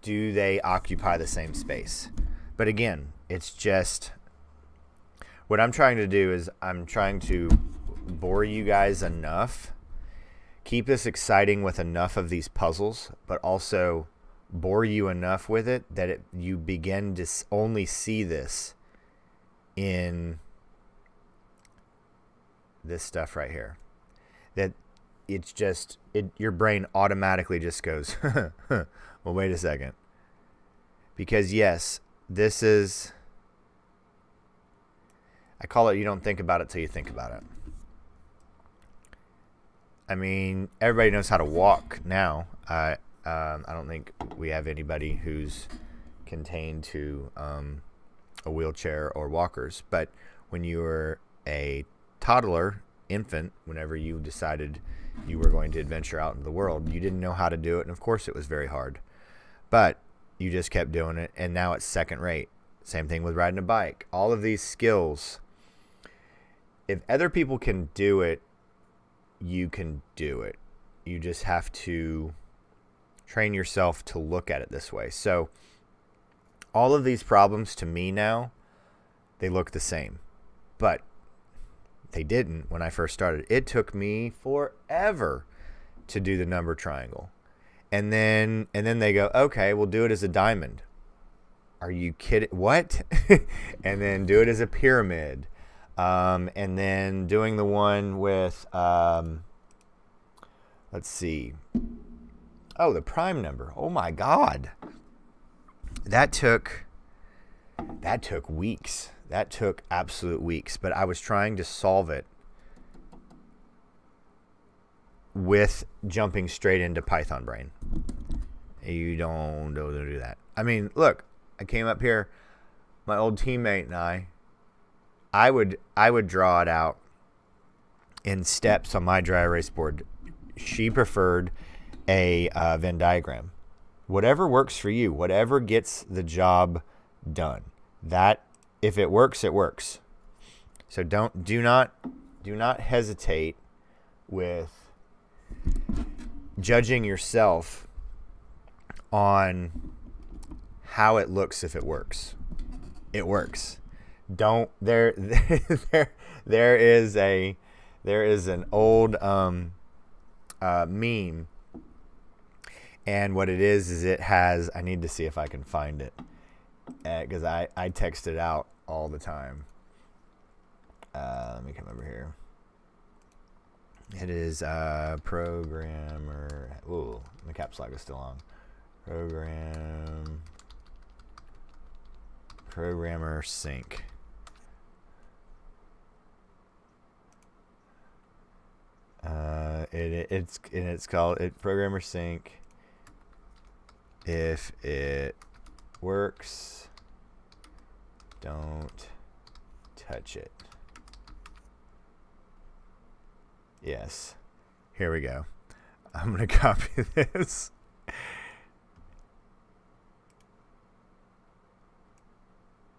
do they occupy the same space? But again, it's just what I'm trying to do is I'm trying to bore you guys enough, keep this exciting with enough of these puzzles, but also bore you enough with it that you begin to only see this in this stuff right here. That it's just your brain automatically just goes, well, wait a second. Because yes, this is, I call it, you don't think about it till you think about it. I mean, everybody knows how to walk now. I don't think we have anybody who's contained to a wheelchair or walkers. But when you were a toddler, infant, whenever you decided you were going to adventure out into the world, you didn't know how to do it. And of course it was very hard. But you just kept doing it. And now it's second rate. Same thing with riding a bike. All of these skills, if other people can do it, you can do it. You just have to train yourself to look at it this way. So all of these problems to me now, they look the same. But they didn't when I first started. It took me forever to do the number triangle. And then they go, okay, we'll do it as a diamond. Are you kidding? What? And then do it as a pyramid. And then doing the one with let's see. Oh, the prime number. Oh my God. That took weeks. That took absolute weeks, but I was trying to solve it with jumping straight into Python Brain. You don't do that. I mean, look, I came up here, my old teammate and I would draw it out in steps on my dry erase board. She preferred a Venn diagram. Whatever works for you, whatever gets the job done. That, if it works, it works. So do not hesitate with judging yourself on how it looks. If it works, it works. There is an old meme, and what it is it has, I need to see if I can find it, because I text it out all the time. Let me come over here. It is programmer. Ooh, the caps lock is still on. Programmer sync. It's called programmer sync. If it works, don't touch it. Yes. Here we go. I'm going to copy this.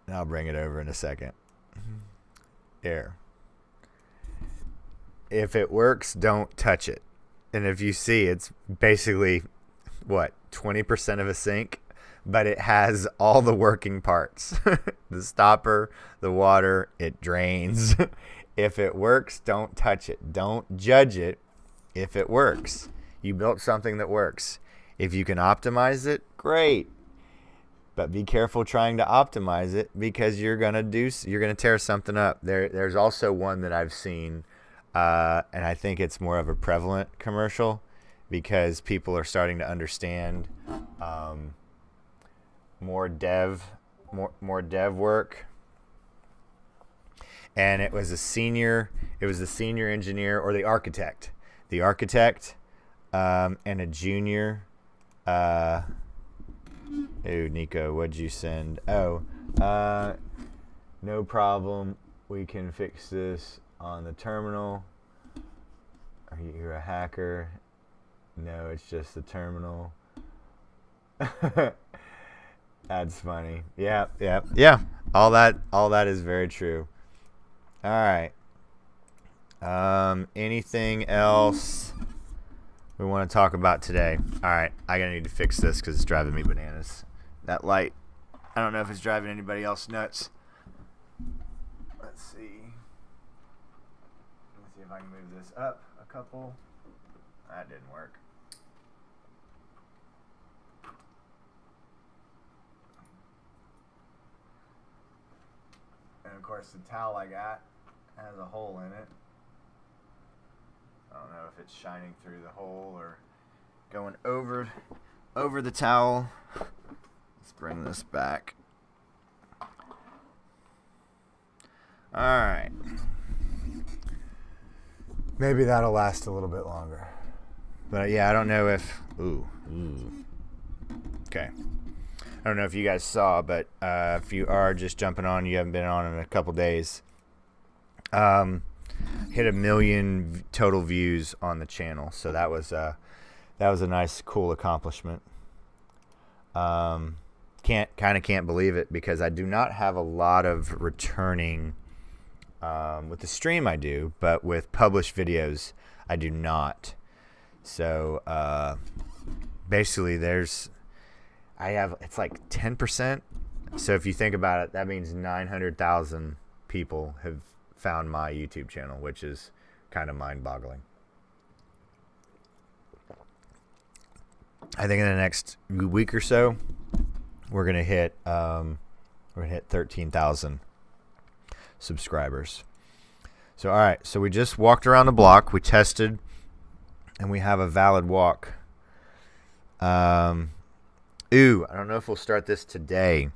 And I'll bring it over in a second. There. If it works, don't touch it. And if you see, it's basically, 20% of a sink? But it has all the working parts. The stopper, the water, it drains. If it works, don't touch it. Don't judge it if it works. You built something that works. If you can optimize it, great. But be careful trying to optimize it, because you're gonna tear something up. There's also one that I've seen, and I think it's more of a prevalent commercial, because people are starting to understand more dev work. And it was the senior engineer, or the architect, and a junior. Nico, what'd you send? No problem. We can fix this on the terminal. Are you a hacker? No, it's just the terminal. That's funny. Yeah. All that is very true. All right. Anything else we want to talk about today? All right. I need to fix this because it's driving me bananas. That light. I don't know if it's driving anybody else nuts. Let's see. Let's see if I can move this up a couple. That didn't work. And of course the towel I got has a hole in it. I don't know if it's shining through the hole or going over the towel. Let's bring this back. Alright. Maybe that'll last a little bit longer. But yeah, I don't know if... Ooh. Okay. I don't know if you guys saw, but if you are just jumping on, you haven't been on in a couple days, hit 1 million total views on the channel. So that was a nice, cool accomplishment. Can't believe it, because I do not have a lot of returning with the stream. I do, but with published videos, I do not. So basically, it's like 10%. So if you think about it, that means 900,000 people have found my YouTube channel, which is kind of mind-boggling. I think in the next week or so, we're gonna hit 13,000 subscribers. So all right, so we just walked around the block. We tested and we have a valid walk. I don't know if we'll start this today.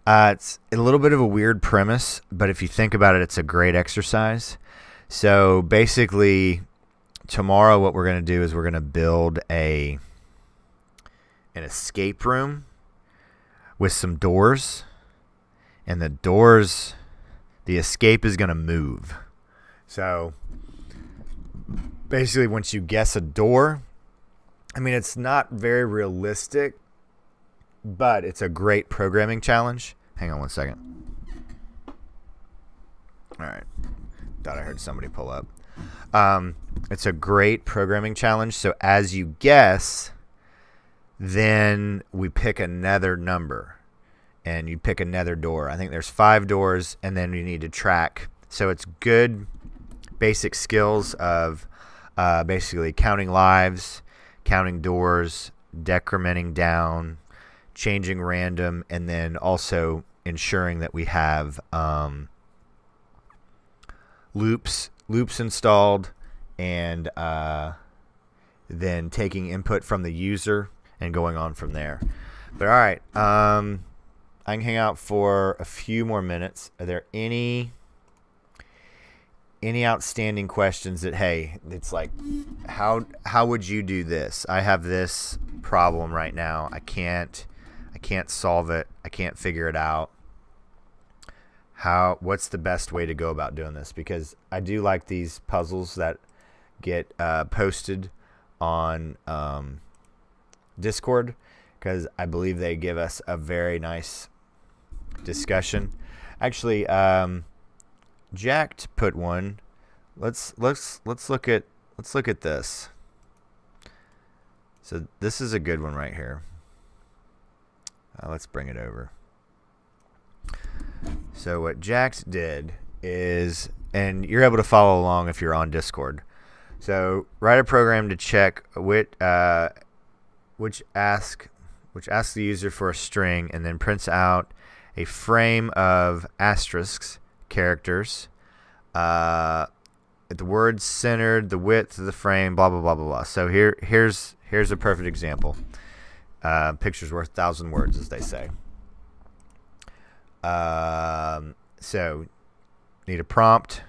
It's a little bit of a weird premise, but if you think about it, it's a great exercise. So basically, tomorrow what we're going to do is we're going to build an escape room with some doors, and the escape is going to move. So basically, once you guess a door, I mean, it's not very realistic, but it's a great programming challenge. Hang on one second. All right. Thought I heard somebody pull up. It's a great programming challenge. So as you guess, then we pick another number and you pick another door. I think there's 5 doors, and then you need to track. So it's good basic skills of basically counting lives, counting doors, decrementing down, changing random, and then also ensuring that we have loops installed, and then taking input from the user and going on from there. But all right, I can hang out for a few more minutes. Are there any outstanding questions that, hey, it's like, how would you do this? I have this problem right now. I can't solve it. I can't figure it out. What's the best way to go about doing this? Because I do like these puzzles that get posted on Discord, because I believe they give us a very nice discussion. Actually, Jacked put one. Let's look at this. So this is a good one right here. Let's bring it over. So what Jacked did is, and you're able to follow along if you're on Discord. So write a program to check which asks the user for a string, and then prints out a frame of asterisks characters, the words centered, the width of the frame, blah blah blah blah blah. So here's a perfect example. Picture's worth 1,000 words, as they say. So need a prompt.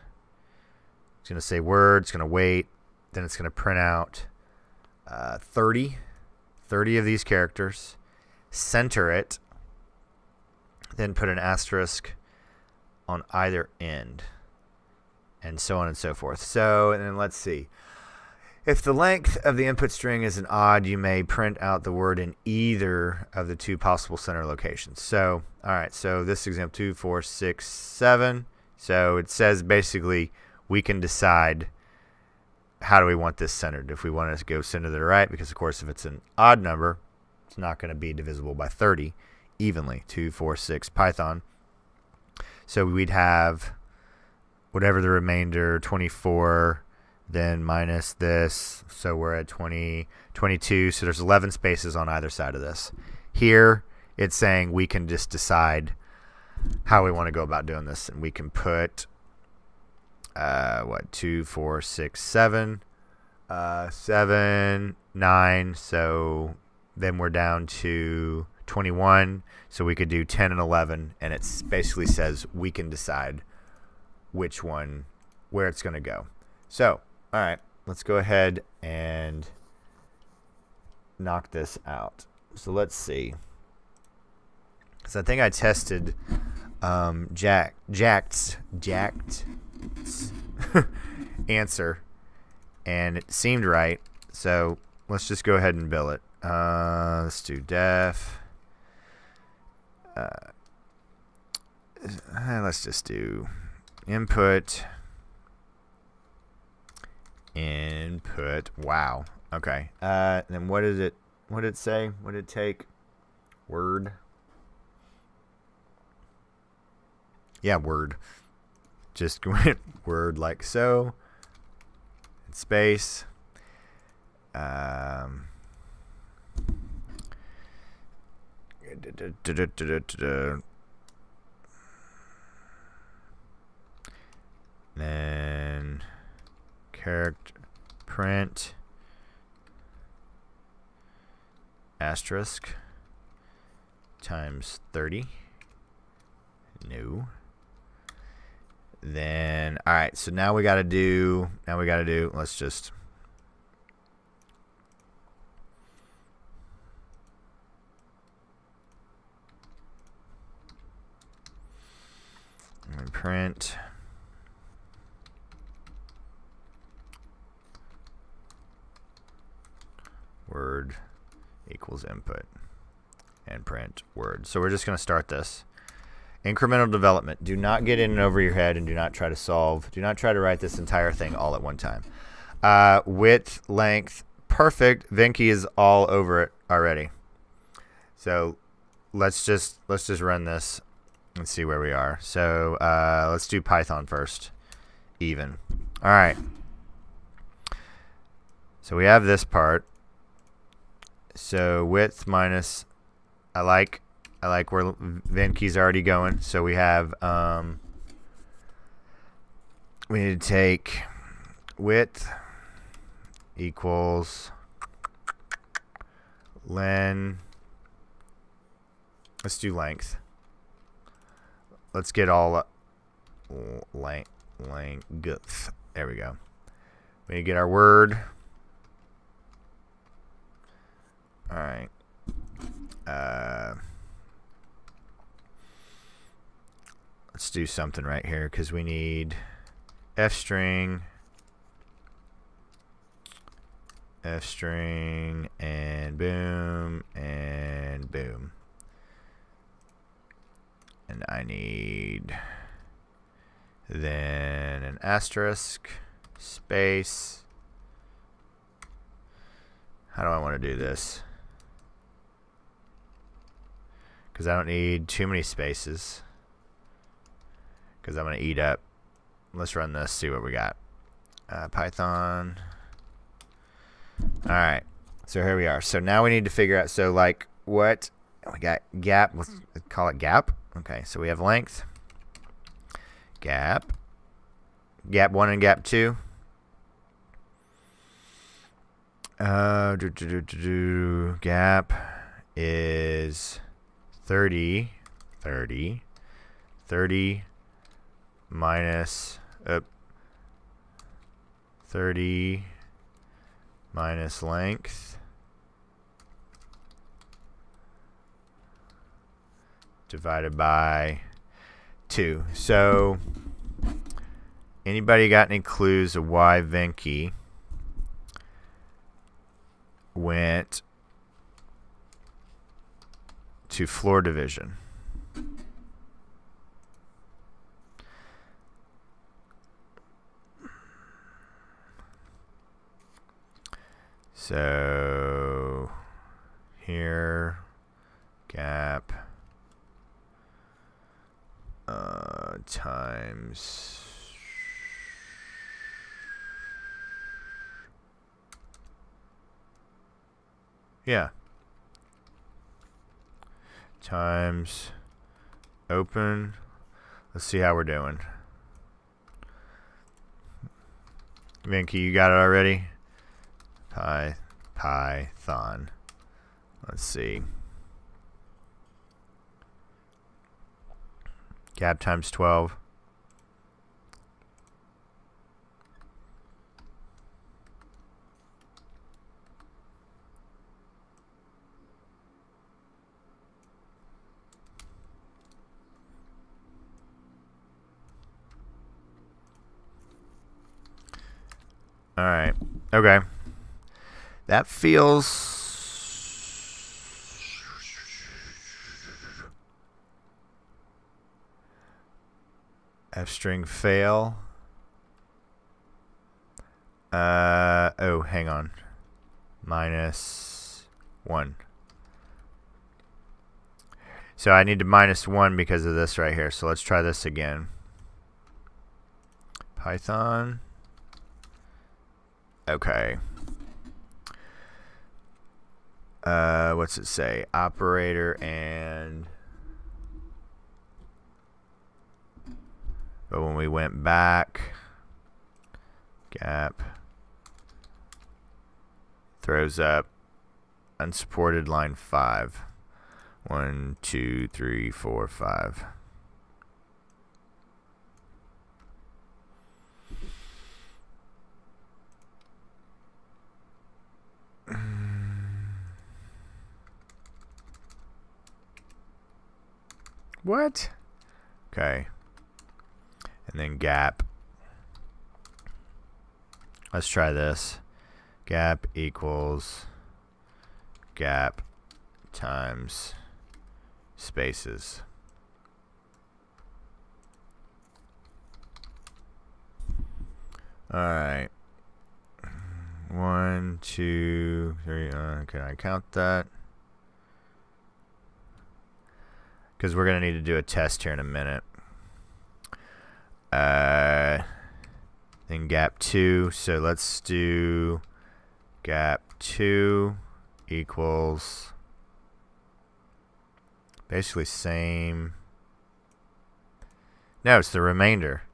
It's going to say word. It's going to wait. Then it's going to print out 30 of these characters. Center it. Then put an asterisk on either end, and so on and so forth. So, and then let's see. If the length of the input string is an odd, you may print out the word in either of the 2 possible center locations. So, all right, so this example, 2, 4, 6, 7. So it says basically we can decide how do we want this centered. If we want it to go center to the right, because of course if it's an odd number, it's not going to be divisible by 30 evenly. 2, 4, 6, Python. So we'd have whatever the remainder, 24, then minus this. So we're at 22. So there's 11 spaces on either side of this. Here, it's saying we can just decide how we want to go about doing this. And we can put, 2, 4, 6, 7, 7, 9. So then we're down to 21. So we could do 10 and 11. And it basically says we can decide which one, where it's going to go. So, all right, let's go ahead and knock this out. So let's see. So I think I tested Jacked's answer, and it seemed right. So let's just go ahead and bill it. Let's do def. Let's just do input. Wow. Okay. Then what did it say? What did it take? Word. Yeah, word. Just went word like so. And space. Then character print asterisk times 30. No. Then, all right, so now we got to do, let's just, print word equals input and print word. So we're just going to start this. Incremental development. Do not get in and over your head and do not try to solve. Do not try to write this entire thing all at one time. Width, length, perfect. Venki is all over it already. So let's just run this and see where we are. So let's do Python first. Even. All right. So we have this part. So width minus, I like where Venki's already going. So we have, we need to take width equals len. Let's do length. Let's get all length. There we go. We need to get our word. All right. Let's do something right here because we need f string, and boom, and boom. And I need then an asterisk, space. How do I want to do this? Because I don't need too many spaces. Because I'm going to eat up. Let's run this, see what we got. Python. All right. So here we are. So now we need to figure out, so like what? We got gap. Let's call it gap. Okay. So we have length. Gap. Gap 1 and gap 2. Gap is 30 minus 30 minus length divided by 2. So anybody got any clues of why Venki went to floor division? So here, gap times times open. Let's see how we're doing. Venki, you got it already? Python. Let's see. Gap times 12. All right. Okay. That feels F string fail. Oh, hang on. -1. So I need to -1 because of this right here. So let's try this again. Python. Okay. What's it say? Operator and... But when we went back, gap throws up unsupported line 5. 1, 2, 3, 4, 5. What? Okay. And then gap. Let's try this. Gap equals gap times spaces. All right. 1, 2, 3. Can I count that? Because we're going to need to do a test here in a minute. Then gap 2. So let's do gap 2 equals basically same. No, it's the remainder.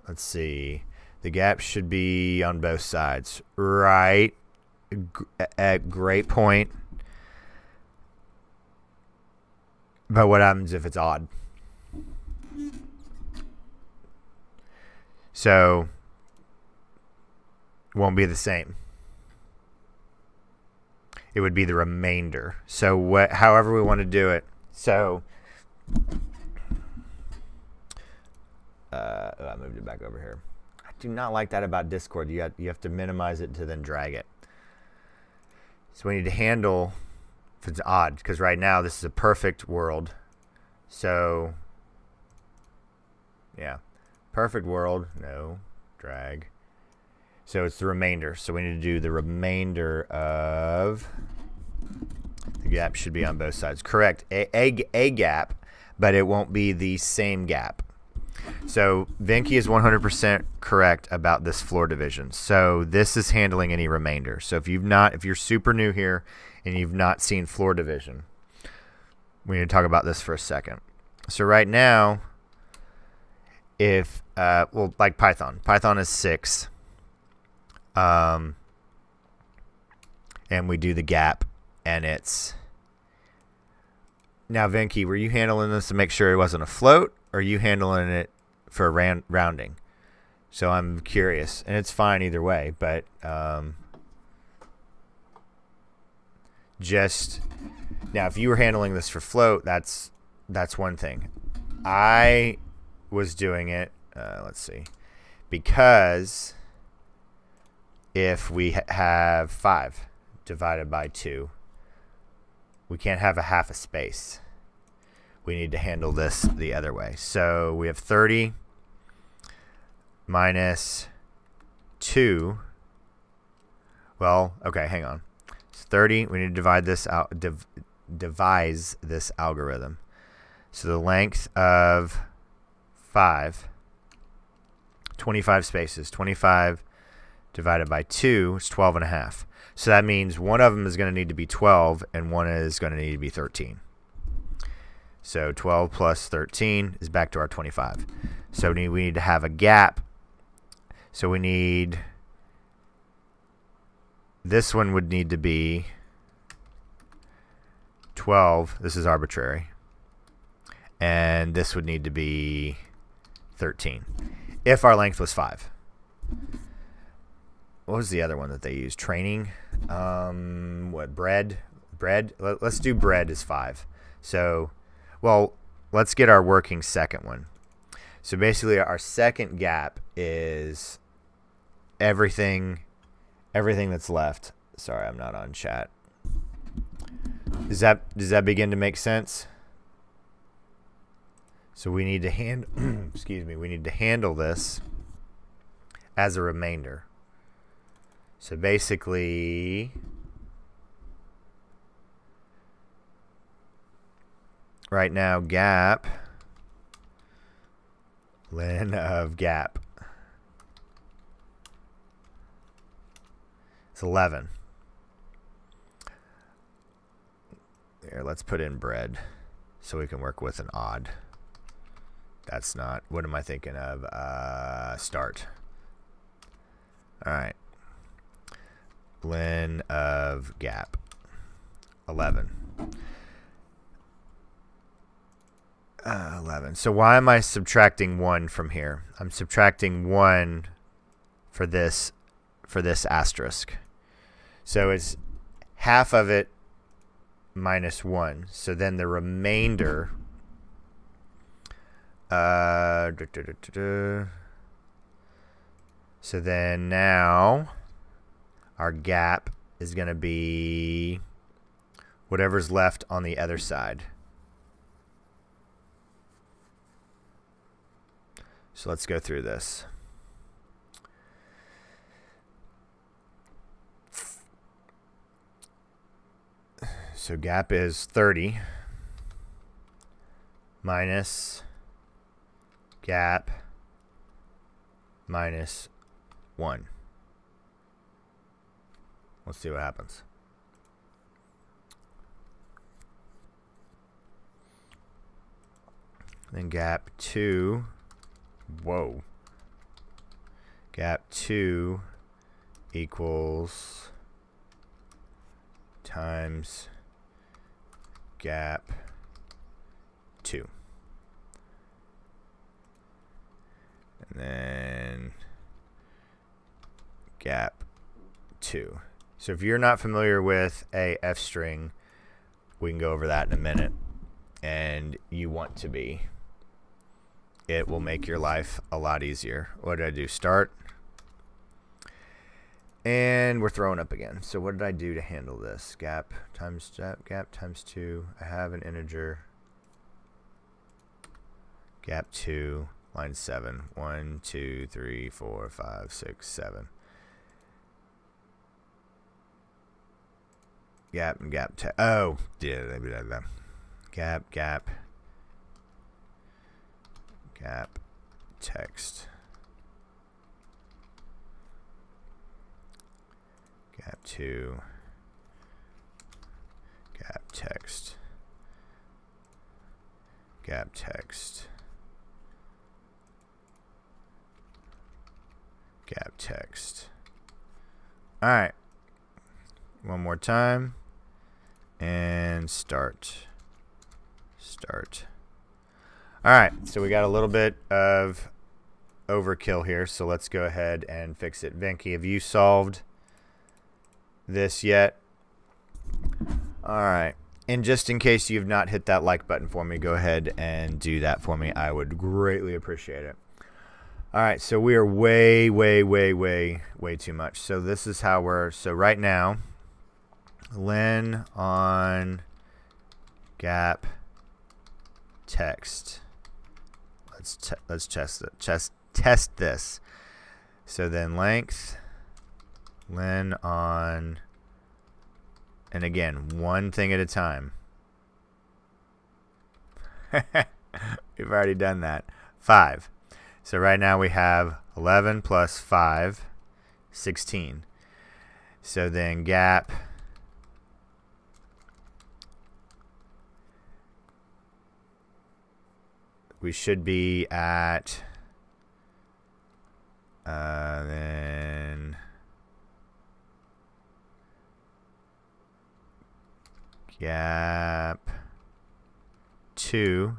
Let's see. The gap should be on both sides. Right. Great point. But what happens if it's odd? So it won't be the same. It would be the remainder. So however we want to do it. So I moved it back over here. I do not like that about Discord. You have to minimize it to then drag it. So we need to handle if it's odd, because right now this is a perfect world. So yeah, perfect world. No, drag. So it's the remainder. So we need to do the remainder of the gap should be on both sides. Correct. A gap, but it won't be the same gap. So Venki is 100% correct about this floor division. So this is handling any remainder. So if you're super new here and you've not seen floor division, we need to talk about this for a second. So right now, if like Python is 6, and we do the gap, and it's now Venki. Were you handling this to make sure it wasn't a float, or are you handling it for rounding? So I'm curious, and it's fine either way, but just now, if you were handling this for float, that's one thing. I was doing it, let's see, because if we have 5 divided by 2, we can't have a half a space. We need to handle this the other way. So we have 30 minus 2. Well, okay, hang on. It's 30. We need to divide this out. Devise this algorithm. So the length of 5, 25 spaces. 25 divided by 2 is 12.5. So that means one of them is going to need to be 12 and one is going to need to be 13. So 12 plus 13 is back to our 25. So we need to have a gap. So we need, this one would need to be 12. This is arbitrary. And this would need to be 13 if our length was 5. What was the other one that they used? Training? Bread? Let's do bread is 5. So, well, let's get our working second one. So basically our second gap is everything that's left. Sorry, I'm not on chat. Does that begin to make sense? So we need to we need to handle this as a remainder. So basically, right now, gap, len of gap, it's 11. There, let's put in bread so we can work with an odd. That's not, what am I thinking of? Start. All right. len of gap 11. 11. So why am I subtracting 1 from here? I'm subtracting 1 for this asterisk. So it's half of it minus 1. So then the remainder so then now our gap is going to be whatever's left on the other side. So let's go through this. So gap is 30 minus gap minus 1. Let's see what happens. Then gap 2. Whoa. Gap 2 equals times gap 2. And then gap 2. So if you're not familiar with a F string, we can go over that in a minute. And you want to be. It will make your life a lot easier. What did I do? Start. And we're throwing up again. So what did I do to handle this? Gap times 2. I have an integer. Gap 2, line 7. 1, 2, 3, 4, 5, 6, 7. Gap and gap. Oh, yeah. Gap, gap. Gap text. Gap 2. Gap text. Gap text. Gap text. All right. One more time. And start. Start. All right, so we got a little bit of overkill here, so let's go ahead and fix it. Venky, have you solved this yet? All right, and just in case you've not hit that like button for me, go ahead and do that for me. I would greatly appreciate it. All right, so we are way too much. So this is how so right now, len on gap text. Let's test it. Test this. So then length, len on, and again, one thing at a time. We've already done that. 5. So right now we have 11 plus 5, 16. So then gap we should be at then gap 2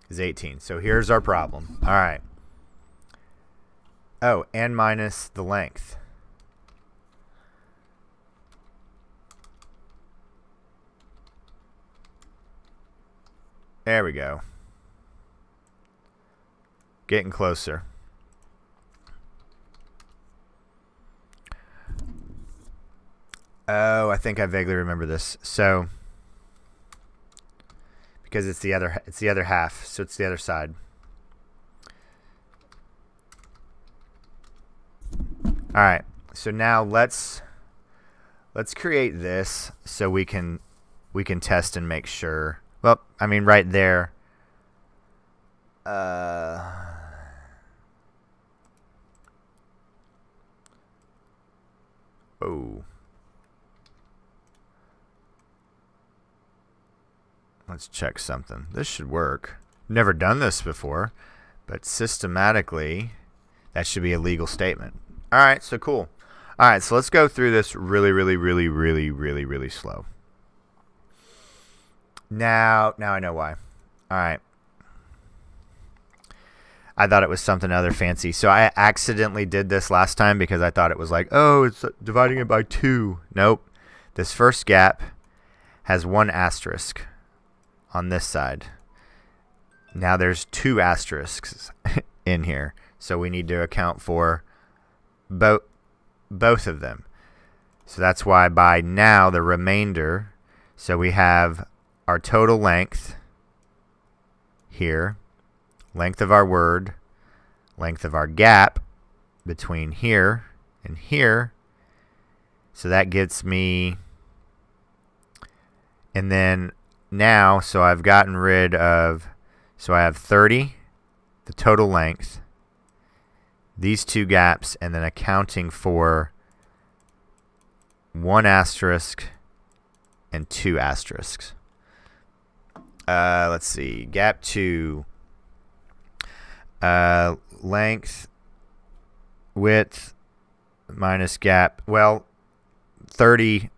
is 18. So here's our problem. All right. Oh, and minus the length. There we go. Getting closer. Oh, I think I vaguely remember this. So, because it's the other half, so it's the other side. All right. So now let's create this so we can test and make sure. Well, I mean right there. Oh. Let's check something. This should work. Never done this before, but systematically, that should be a legal statement. All right, so cool. All right, so let's go through this really slow. Now I know why. All right. I thought it was something other fancy. So I accidentally did this last time because I thought it was like, oh, it's dividing it by 2. Nope. This first gap has 1 asterisk on this side. Now there's 2 asterisks in here. So we need to account for both of them. So that's why by now the remainder, so we have our total length here, length of our word, length of our gap between here and here. So that gets me, and then now, so I've gotten rid of, so I have 30, the total length, these 2 gaps, and then accounting for 1 asterisk and 2 asterisks. Let's see, gap 2. Length, width minus gap. Well, 30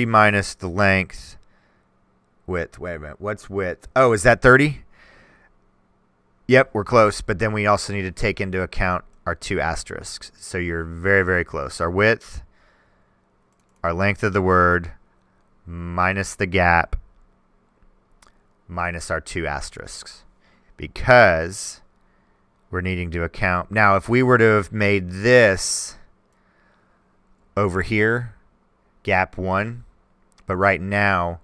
minus the length, width. Wait a minute. What's width? Oh, is that 30? Yep, we're close. But then we also need to take into account our 2 asterisks. So you're very close. Our width, our length of the word, minus the gap, minus our 2 asterisks. Because we're needing to account. Now, if we were to have made this over here, gap 1, but right now,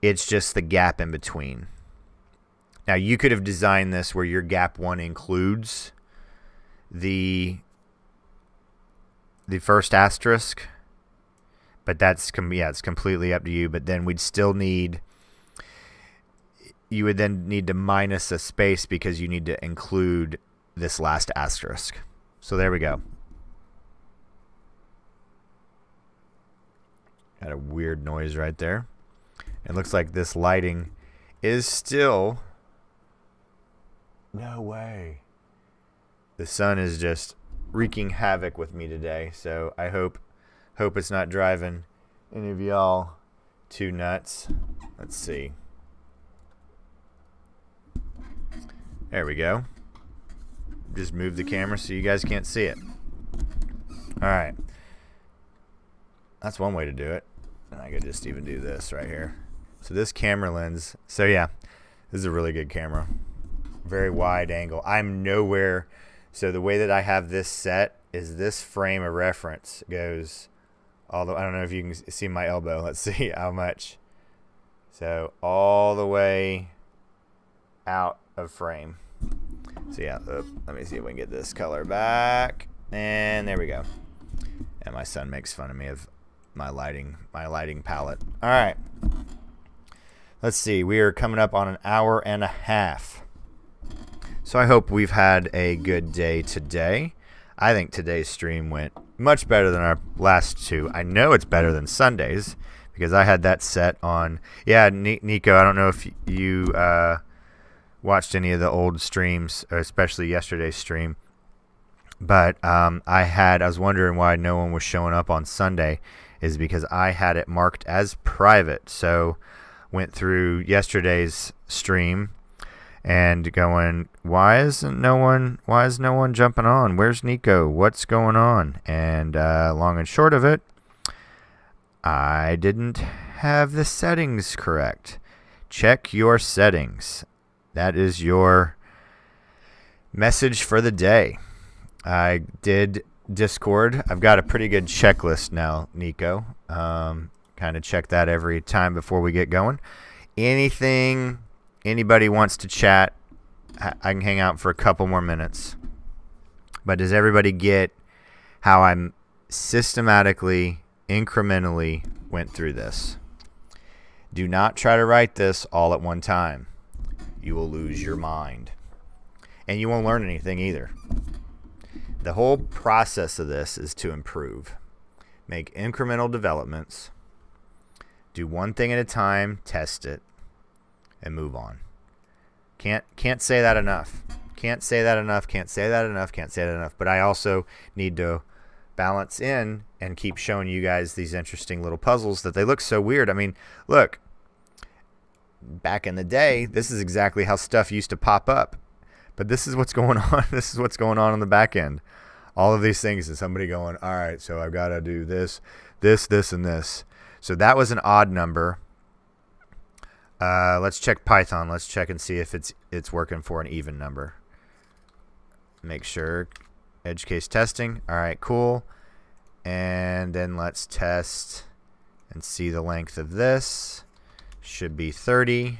it's just the gap in between. Now, you could have designed this where your gap 1 includes the first asterisk, but that's, it's completely up to you. But then we'd still need, you would then need to minus a space because you need to include this last asterisk. So there we go. Got a weird noise right there. It looks like this lighting is still, no way. The sun is just wreaking havoc with me today, so I hope it's not driving any of y'all too nuts. Let's see. There we go. Just move the camera so you guys can't see it. All right. That's one way to do it. And I could just even do this right here. So this camera lens. So yeah, this is a really good camera. Very wide angle. I'm nowhere. So the way that I have this set is this frame of reference goes all the, I don't know if you can see my elbow. Let's see how much. So all the way out of frame. So yeah, let me see if we can get this color back. And there we go. And my son makes fun of me of my lighting palette. All right. Let's see. We are coming up on an hour and a half. So I hope we've had a good day today. I think today's stream went much better than our last 2. I know it's better than Sunday's because I had that set on. Yeah, Nico, I don't know if you watched any of the old streams, or especially yesterday's stream. But I was wondering why no one was showing up on Sunday, is because I had it marked as private. So went through yesterday's stream and going, why is no one jumping on? Where's Nico? What's going on? And long and short of it, I didn't have the settings correct. Check your settings. That is your message for the day. I did Discord. I've got a pretty good checklist now, Nico. Kind of check that every time before we get going. Anything anybody wants to chat, I can hang out for a couple more minutes. But does everybody get how I'm systematically, incrementally went through this? Do not try to write this all at one time. You will lose your mind. And you won't learn anything either. The whole process of this is to improve. Make incremental developments. Do one thing at a time, test it, and move on. Can't say that enough. Can't say that enough. But I also need to balance in and keep showing you guys these interesting little puzzles that they look so weird. I mean, look, back in the day, this is exactly how stuff used to pop up. But this is what's going on. This is what's going on the back end. All of these things, and somebody going, all right, so I've got to do this, and this. So that was an odd number. Let's check Python. Let's check and see if it's working for an even number. Make sure. Edge case testing. All right, cool. And then let's test and see the length of this. Should be 30.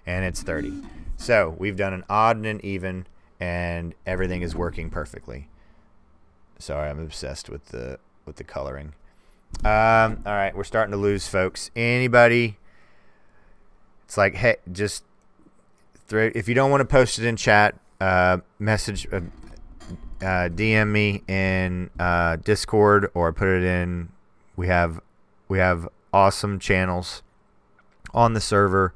And it's 30. So we've done an odd and an even, and everything is working perfectly. Sorry, I'm obsessed with the coloring. All right, we're starting to lose folks. Anybody? It's like, hey, just if you don't want to post it in chat, message, DM me in Discord, or put it in. We have awesome channels on the server.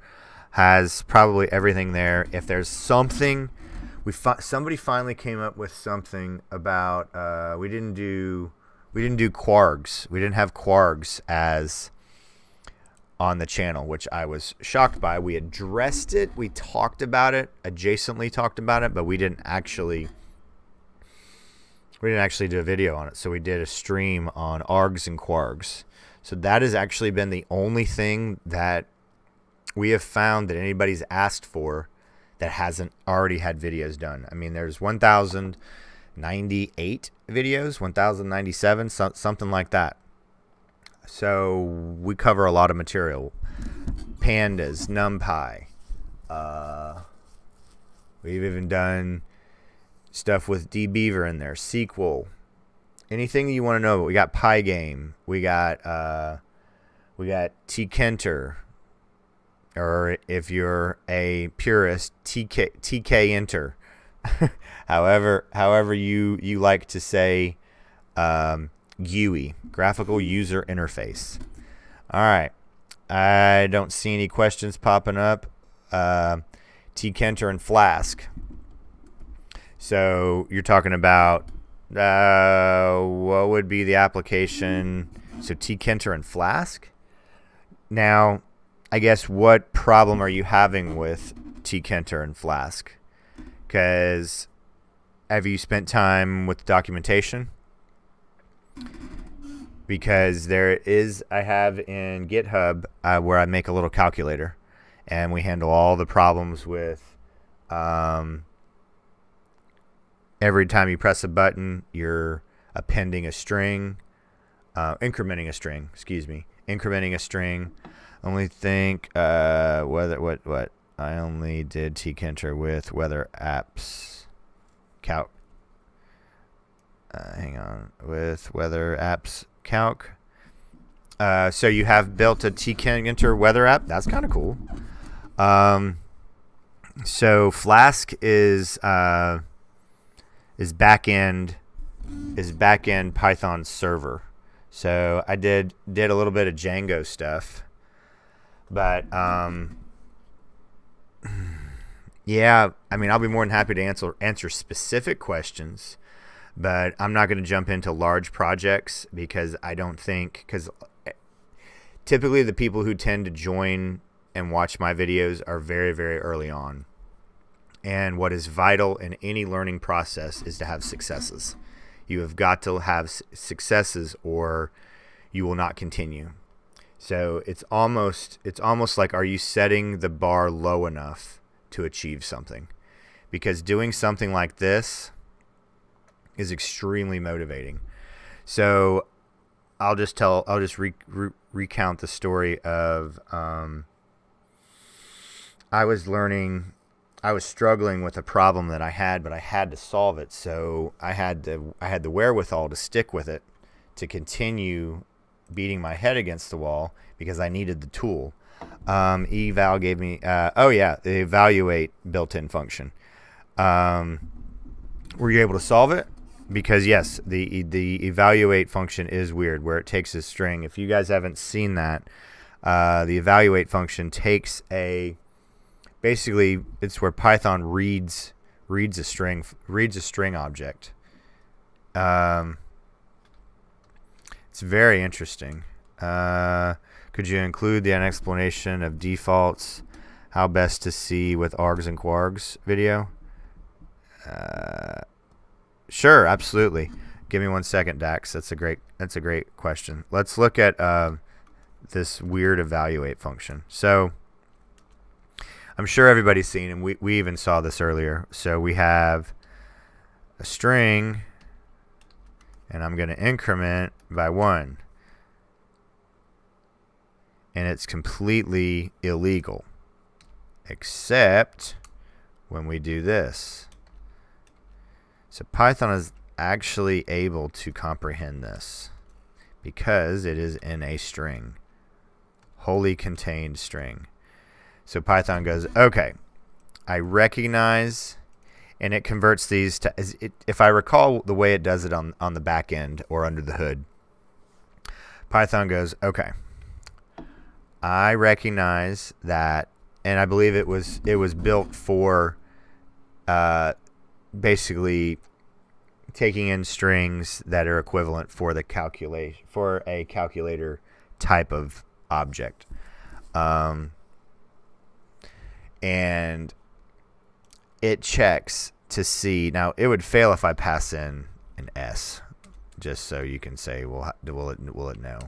Has probably everything there. If there's something, somebody finally came up with something about we didn't do quargs. We didn't have quargs as on the channel, which I was shocked by. We addressed it. We talked about it, adjacently talked about it, but we didn't actually do a video on it. So we did a stream on args and quargs. So that has actually been the only thing that we have found that anybody's asked for that hasn't already had videos done. I mean, there's 1,098 videos, 1,097, something like that. So we cover a lot of material. Pandas, NumPy. We've even done stuff with dbeaver in there, SQL. Anything you want to know. We got Pygame. We got tkinter. Or if you're a purist, tkinter. however you like to say GUI, graphical user interface. All right. I don't see any questions popping up. tkinter and Flask. So you're talking about what would be the application? So tkinter and Flask. Now, I guess what problem are you having with tkinter and Flask? Because have you spent time with documentation? Because I have in GitHub where I make a little calculator, and we handle all the problems with every time you press a button, you're appending a string, incrementing a string. Only think what I only did tkinter with weather apps calc. Hang on, with weather apps calc. So you have built a tkinter weather app. That's kind of cool. So Flask is backend Python server. So I did a little bit of Django stuff. But, yeah, I mean, I'll be more than happy to answer specific questions, but I'm not going to jump into large projects because because typically the people who tend to join and watch my videos are very, very early on. And what is vital in any learning process is to have successes. You have got to have successes or you will not continue. So it's almost like, are you setting the bar low enough to achieve something? Because doing something like this is extremely motivating. So I'll just recount the story of I was struggling with a problem that I had, but I had to solve it. So I had the wherewithal to stick with it, to continue beating my head against the wall because I needed the tool. Eval gave me the evaluate built-in function. Were you able to solve it? Because yes, the evaluate function is weird, where it takes a string. If you guys haven't seen that, the evaluate function takes basically it's where Python reads a string object. It's very interesting. Could you include an explanation of defaults, how best to see with args and quargs video? Sure, absolutely. Give me 1 second, Dax. That's a great question. Let's look at this weird evaluate function. So I'm sure everybody's seen, and we even saw this earlier. So we have a string, and I'm going to increment by 1. And it's completely illegal, except when we do this. So Python is actually able to comprehend this because it is in a string, wholly contained string. So Python goes, okay, I recognize, and it converts these to, if I recall the way it does it on the back end or under the hood, Python goes, okay, I recognize that, and I believe it was built for basically taking in strings that are equivalent for a calculator type of object, and it checks to see. Now it would fail if I pass in an S, just so you can say, well, will it know?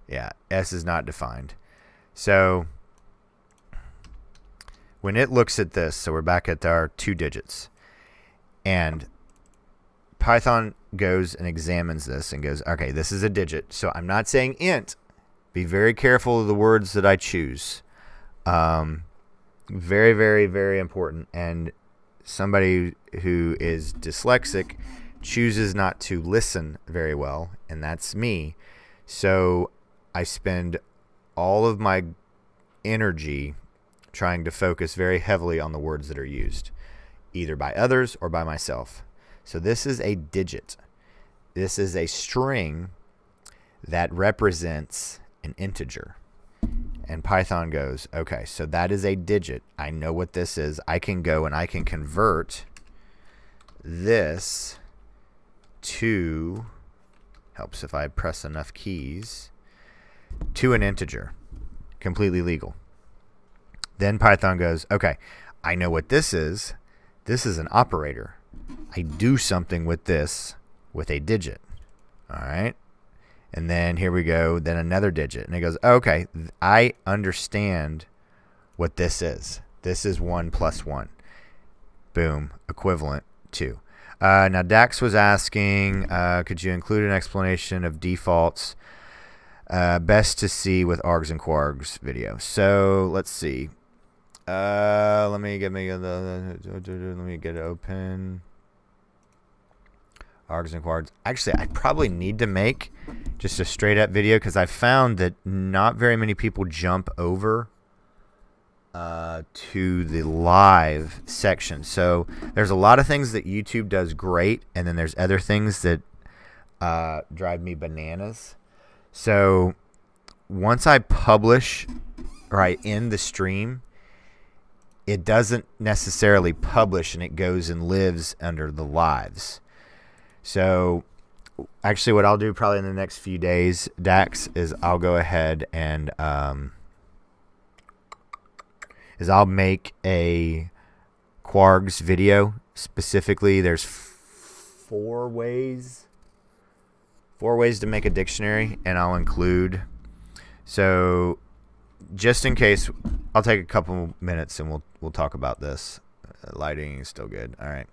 Yeah, S is not defined. So when it looks at this, so we're back at our 2 digits, and Python goes and examines this and goes, okay, this is a digit. So I'm not saying int. Be very careful of the words that I choose. Very, very, very important. And somebody who is dyslexic chooses not to listen very well, and that's me. So I spend all of my energy trying to focus very heavily on the words that are used, either by others or by myself. So this is a digit. This is a string that represents an integer. And Python goes, okay, so that is a digit. I know what this is. I can go and I can convert this to, helps if I press enough keys, to an integer. Completely legal. Then Python goes, okay, I know what this is. This is an operator. I do something with this with a digit. All right. And then here we go, then another digit. And it goes, okay, I understand what this is. This is 1 plus 1. Boom, equivalent to. Now, Dax was asking, could you include an explanation of defaults best to see with args and quargs video? So let's see. Let me get it open. Args and quargs. Actually, I probably need to make just a straight up video because I found that not very many people jump over to the live section. So there's a lot of things that YouTube does great, and then there's other things that drive me bananas. So once I publish or I end the stream, it doesn't necessarily publish, and it goes and lives under the lives. So actually what I'll do probably in the next few days, Dax, is I'll go ahead and I'll make a quargs video. Specifically, there's four ways to make a dictionary, and I'll include. So just in case, I'll take a couple minutes and we'll talk about this. Lighting is still good. All right.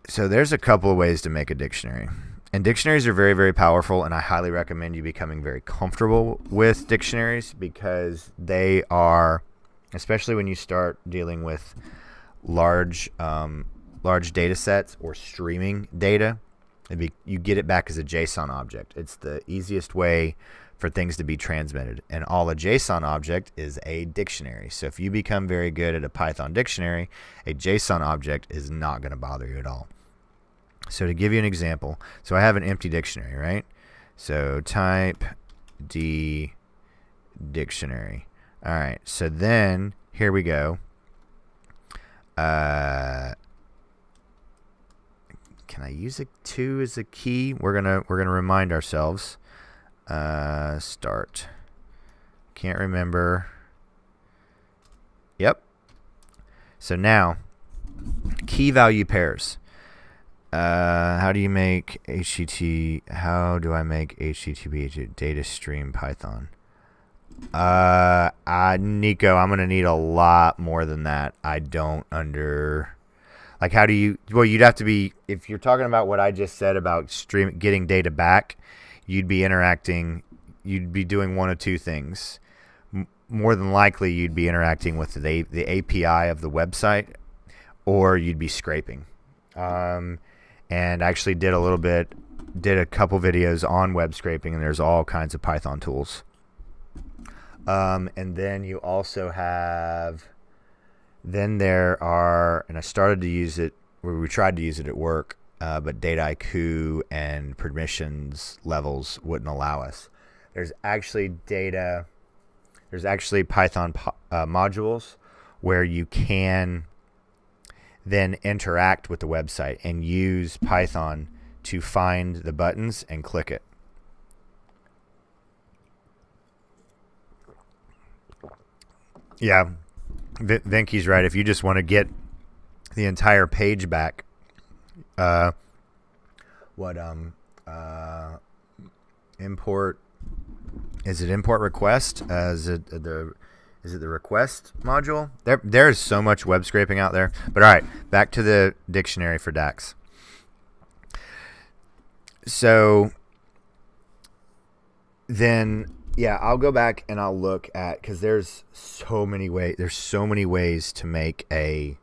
So there's a couple of ways to make a dictionary. And dictionaries are very, very powerful, and I highly recommend you becoming very comfortable with dictionaries because they are, especially when you start dealing with large data sets or streaming data, you get it back as a JSON object. It's the easiest way for things to be transmitted. And all a JSON object is a dictionary. So if you become very good at a Python dictionary, a JSON object is not going to bother you at all. So to give you an example, so I have an empty dictionary, right? So type D dictionary. All right, so then here we go. can I use a 2 as a key? We're gonna remind ourselves. Start. Can't remember. Yep. So now, key value pairs. How do you make HTTP? How do I make HTTP data stream Python? Nico, I'm gonna need a lot more than that. I don't like, how do you? Well, you'd have to be, if you're talking about what I just said about getting data back, you'd be interacting. You'd be doing one of two things. More than likely, you'd be interacting with the API of the website, or you'd be scraping. And actually did a couple videos on web scraping, and there's all kinds of Python tools. And then you also have, and I started to use it, we tried to use it at work, but Dataiku and permissions levels wouldn't allow us. There's actually Python modules where you can then interact with the website and use Python to find the buttons and click it. Yeah, Venky's right. If you just want to get the entire page back, import, is it import request? Is it the request module? There is so much web scraping out there. But all right, back to the dictionary for DAX. So then, yeah, I'll go back and I'll look at, because there's so many ways to make a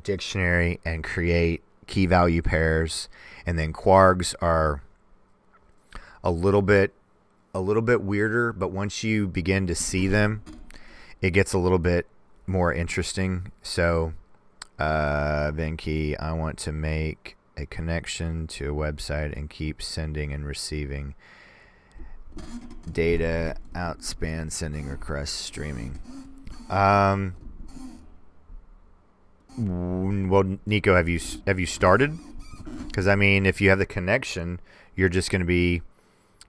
dictionary and create key value pairs, and then kwargs are a little bit weirder, but once you begin to see them, it gets a little bit more interesting. So, Venky, I want to make a connection to a website and keep sending and receiving data, outspan, sending requests, streaming. Well, Nico, have you started? Because I mean, if you have the connection, you're just going to be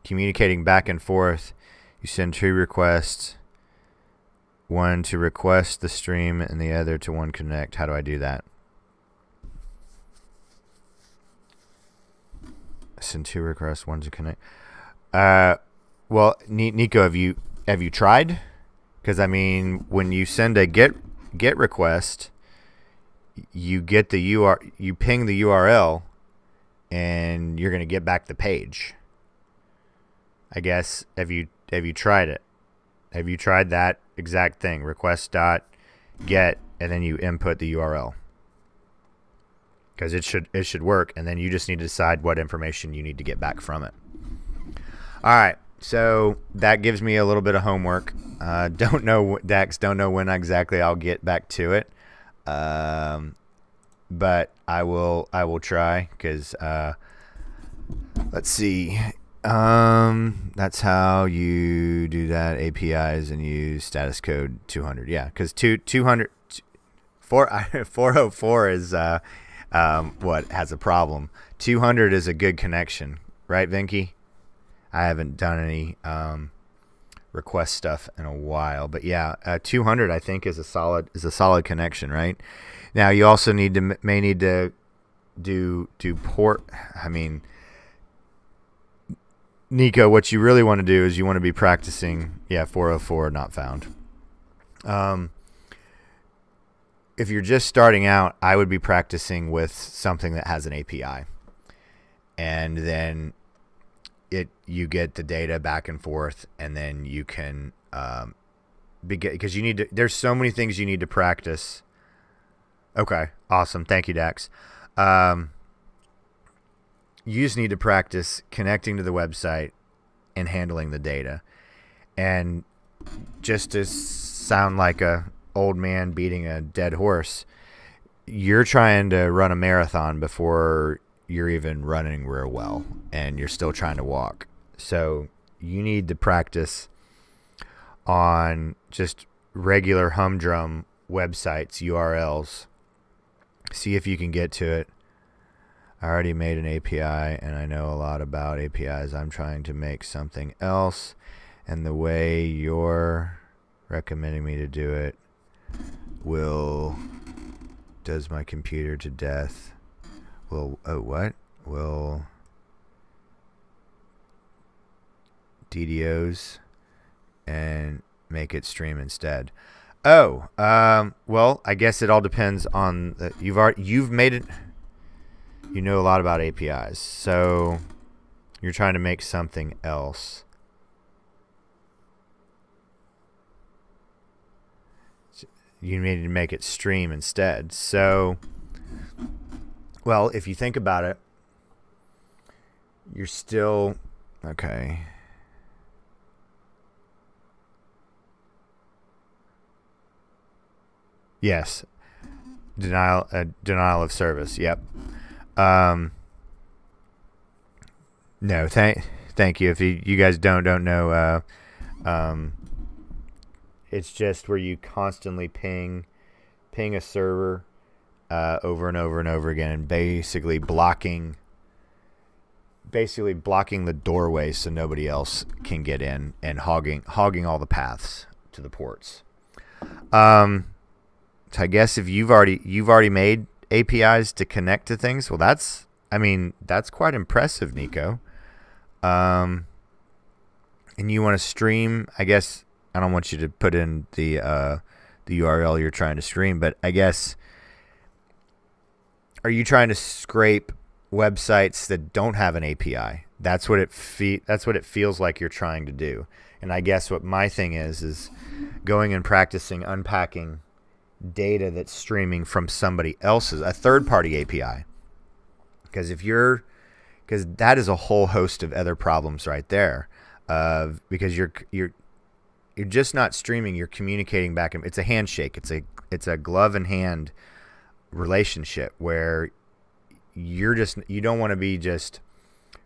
communicating back and forth. You send 2 requests, one to request the stream and the other to one connect. How do I do that? Send 2 requests, one to connect. Well, Nico, have you tried? Because I mean, when you send a get request, you get the you ping the URL, and you're going to get back the page. I guess, have you tried it? Have you tried that exact thing? Request.get, and then you input the URL. Because it should work, and then you just need to decide what information you need to get back from it. All right, so that gives me a little bit of homework. Don't know when exactly I'll get back to it, but I will try, because let's see. That's how you do that. APIs and use status code 200. Yeah, because 404 is what has a problem. 200 is a good connection, right, Venky? I haven't done any request stuff in a while, but yeah, 200 I think is a solid connection, right? Now you also may need to do port. I mean, Nico, what you really want to do is you want to be practicing, 404 not found. If you're just starting out, I would be practicing with something that has an API. And then you get the data back and forth, and then you can begin, because there's so many things you need to practice. Okay, awesome. Thank you, Dax. You just need to practice connecting to the website and handling the data. And just to sound like a old man beating a dead horse, you're trying to run a marathon before you're even running real well, and you're still trying to walk. So you need to practice on just regular humdrum websites, URLs, See if you can get to it. I already made an API, and I know a lot about APIs. I'm trying to make something else, and the way you're recommending me to do it does my computer to death. Will DDoS and make it stream instead. Well, I guess it all depends on you've made it. You know a lot about APIs, so you're trying to make something else. You need to make it stream instead. So, well, if you think about it, you're still okay. Yes, denial of service. Yep. No, thank you. If you guys don't know, it's just where you constantly ping a server over and over and over again, and basically blocking the doorway so nobody else can get in, and hogging all the paths to the ports. So I guess if you've already made APIs to connect to things, well, that's quite impressive, Nico. And you want to stream, I guess. I don't want you to put in the URL you're trying to stream, but I guess, are you trying to scrape websites that don't have an API? That's what it feels like you're trying to do. And I guess what my thing is going and practicing unpacking data that's streaming from somebody else's, a third-party API. Because that is a whole host of other problems right there. Because you're just not streaming, you're communicating back. It's a handshake. It's a glove in hand relationship where you don't want to be just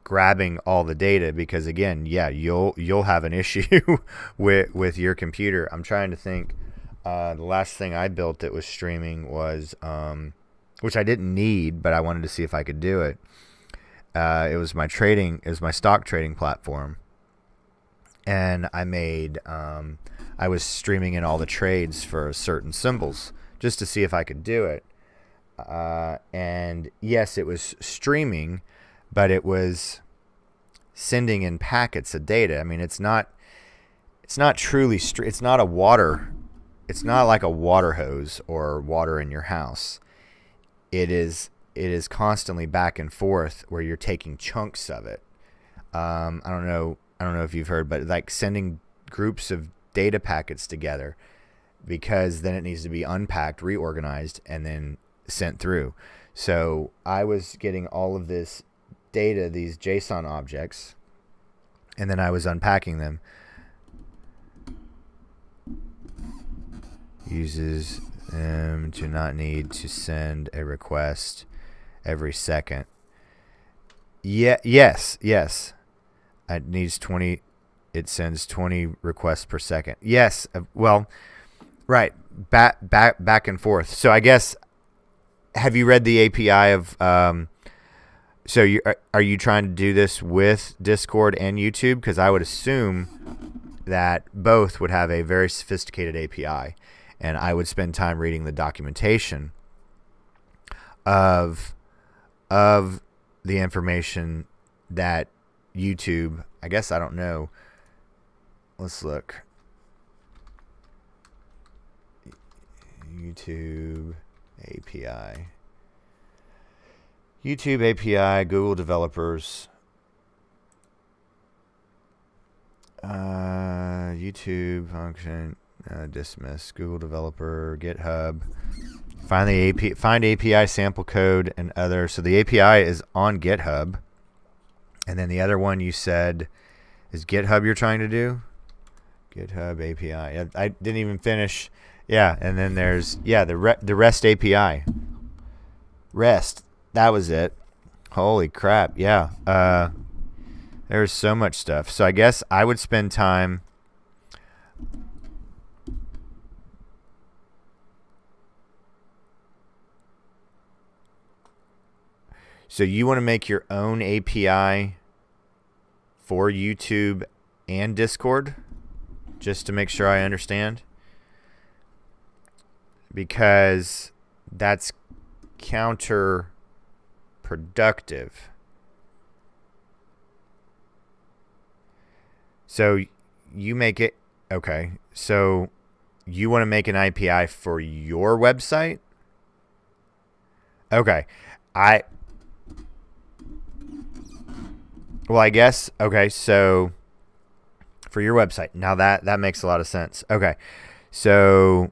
grabbing all the data, because again, you'll have an issue with your computer. I'm trying to think. The last thing I built that was streaming was, which I didn't need, but I wanted to see if I could do it. It was my stock trading platform. And I was streaming in all the trades for certain symbols just to see if I could do it. And yes, it was streaming, but it was sending in packets of data. I mean, it's not truly it's not a water. It's not like a water hose or water in your house. It is constantly back and forth where you're taking chunks of it. I don't know if you've heard, but like sending groups of data packets together, because then it needs to be unpacked, reorganized, and then sent through. So I was getting all of this data, these JSON objects, and then I was unpacking them. Uses them to not need to send a request every second. Yes. It needs 20. It sends 20 requests per second. Yes. Well, right. Back and forth. So I guess, have you read the API of? So are you trying to do this with Discord and YouTube? Because I would assume that both would have a very sophisticated API, and I would spend time reading the documentation of the information that YouTube, I guess, I don't know. Let's look. YouTube API. YouTube API, Google developers. YouTube function, dismiss. Google developer, GitHub. Find API sample code and other. So the API is on GitHub. And then the other one you said is GitHub you're trying to do? GitHub API. I didn't even finish. Yeah, and then there's, the REST API. REST. That was it. Holy crap. Yeah. There's so much stuff. So I guess I would spend time So you want to make your own API for YouTube and Discord, just to make sure I understand, because that's counterproductive. So you make it, okay, so you want to make an API for your website? Okay. Well, I guess, okay, so for your website. Now that makes a lot of sense. Okay. So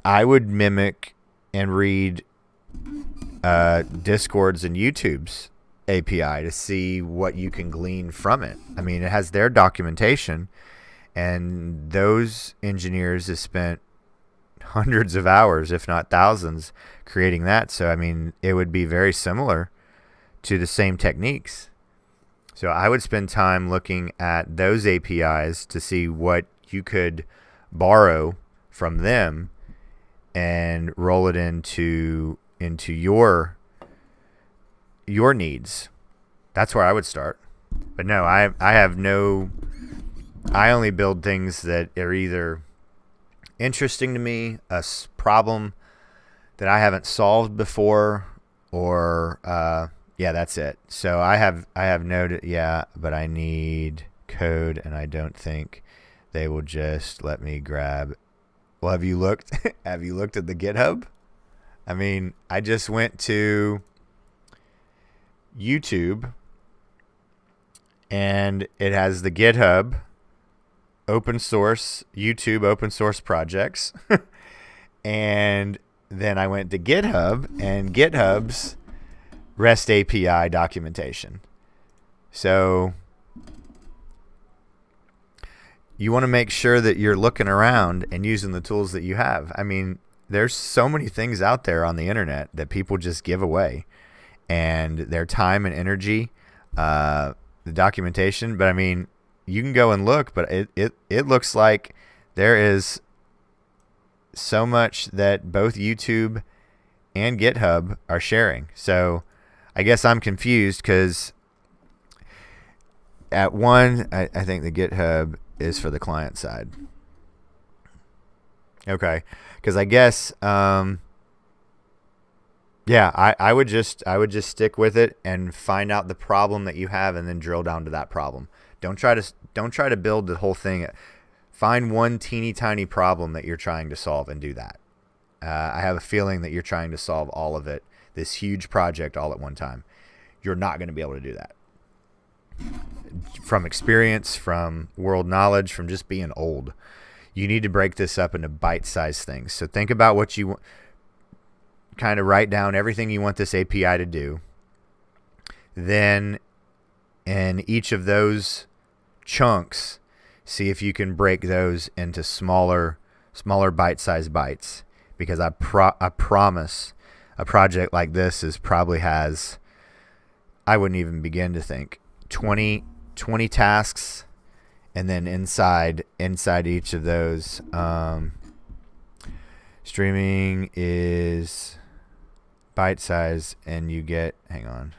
I would mimic and read Discord's and YouTube's API to see what you can glean from it. I mean, it has their documentation, and those engineers have spent hundreds of hours, if not thousands, creating that. So, I mean, it would be very similar to the same techniques. So I would spend time looking at those APIs to see what you could borrow from them and roll it into your needs. That's where I would start. But no, I only build things that are either interesting to me, a problem that I haven't solved before, or yeah, that's it. So I have noted, yeah, but I need code, and I don't think they will just let me grab. Well, have you looked? Have you looked at the GitHub? I mean, I just went to YouTube, and it has the GitHub open source, YouTube open source projects. And then I went to GitHub and GitHub's REST API documentation. So you want to make sure that you're looking around and using the tools that you have. I mean, there's so many things out there on the internet that people just give away, and their time and energy, the documentation. But I mean, you can go and look, but it looks like there is so much that both YouTube and GitHub are sharing. So I guess I'm confused, because at one, I think the GitHub is for the client side. Okay, because I guess yeah, I would just stick with it and find out the problem that you have, and then drill down to that problem. Don't try to build the whole thing. Find one teeny tiny problem that you're trying to solve and do that. I have a feeling that you're trying to solve all of it, this huge project, all at one time. You're not going to be able to do that. From experience, from world knowledge, from just being old, you need to break this up into bite-sized things. So think about what you want. Kind of write down everything you want this API to do. Then in each of those chunks, see if you can break those into smaller bite-sized bites. Because I promise a project like this probably has, I wouldn't even begin to think, 20 tasks, and then inside each of those, streaming is bite size, and you get, hang on,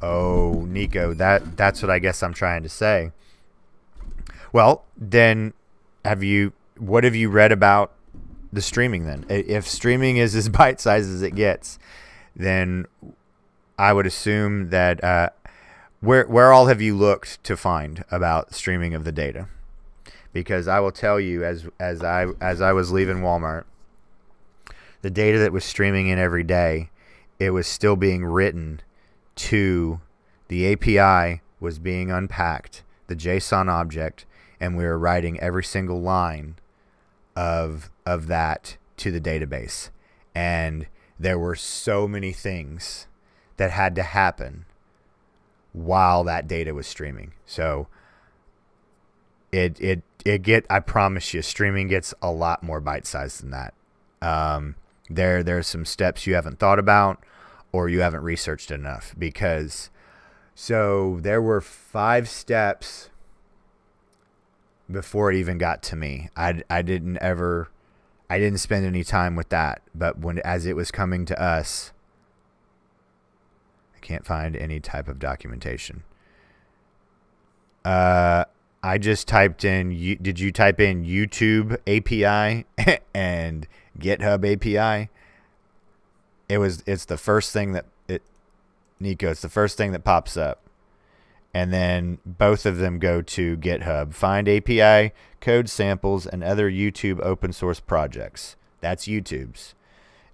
oh, Nico, that's what I guess I'm trying to say. Well, then what have you read about the streaming then? If streaming is as bite sized as it gets, then I would assume that where all have you looked to find about streaming of the data? Because I will tell you, as I was leaving Walmart, the data that was streaming in every day, it was still being written to the API, was being unpacked, the JSON object, and we were writing every single line of that to the database. And there were so many things that had to happen while that data was streaming. So I promise you, streaming gets a lot more bite-sized than that. There's some steps you haven't thought about, or you haven't researched enough, because so there were 5 steps before it even got to me. I didn't spend any time with that. But as it was coming to us, I can't find any type of documentation. I just typed in. Did you type in YouTube API and GitHub API? It's the first thing that Nico. It's the first thing that pops up, and then both of them go to GitHub. Find API code samples and other YouTube open source projects. That's YouTube's.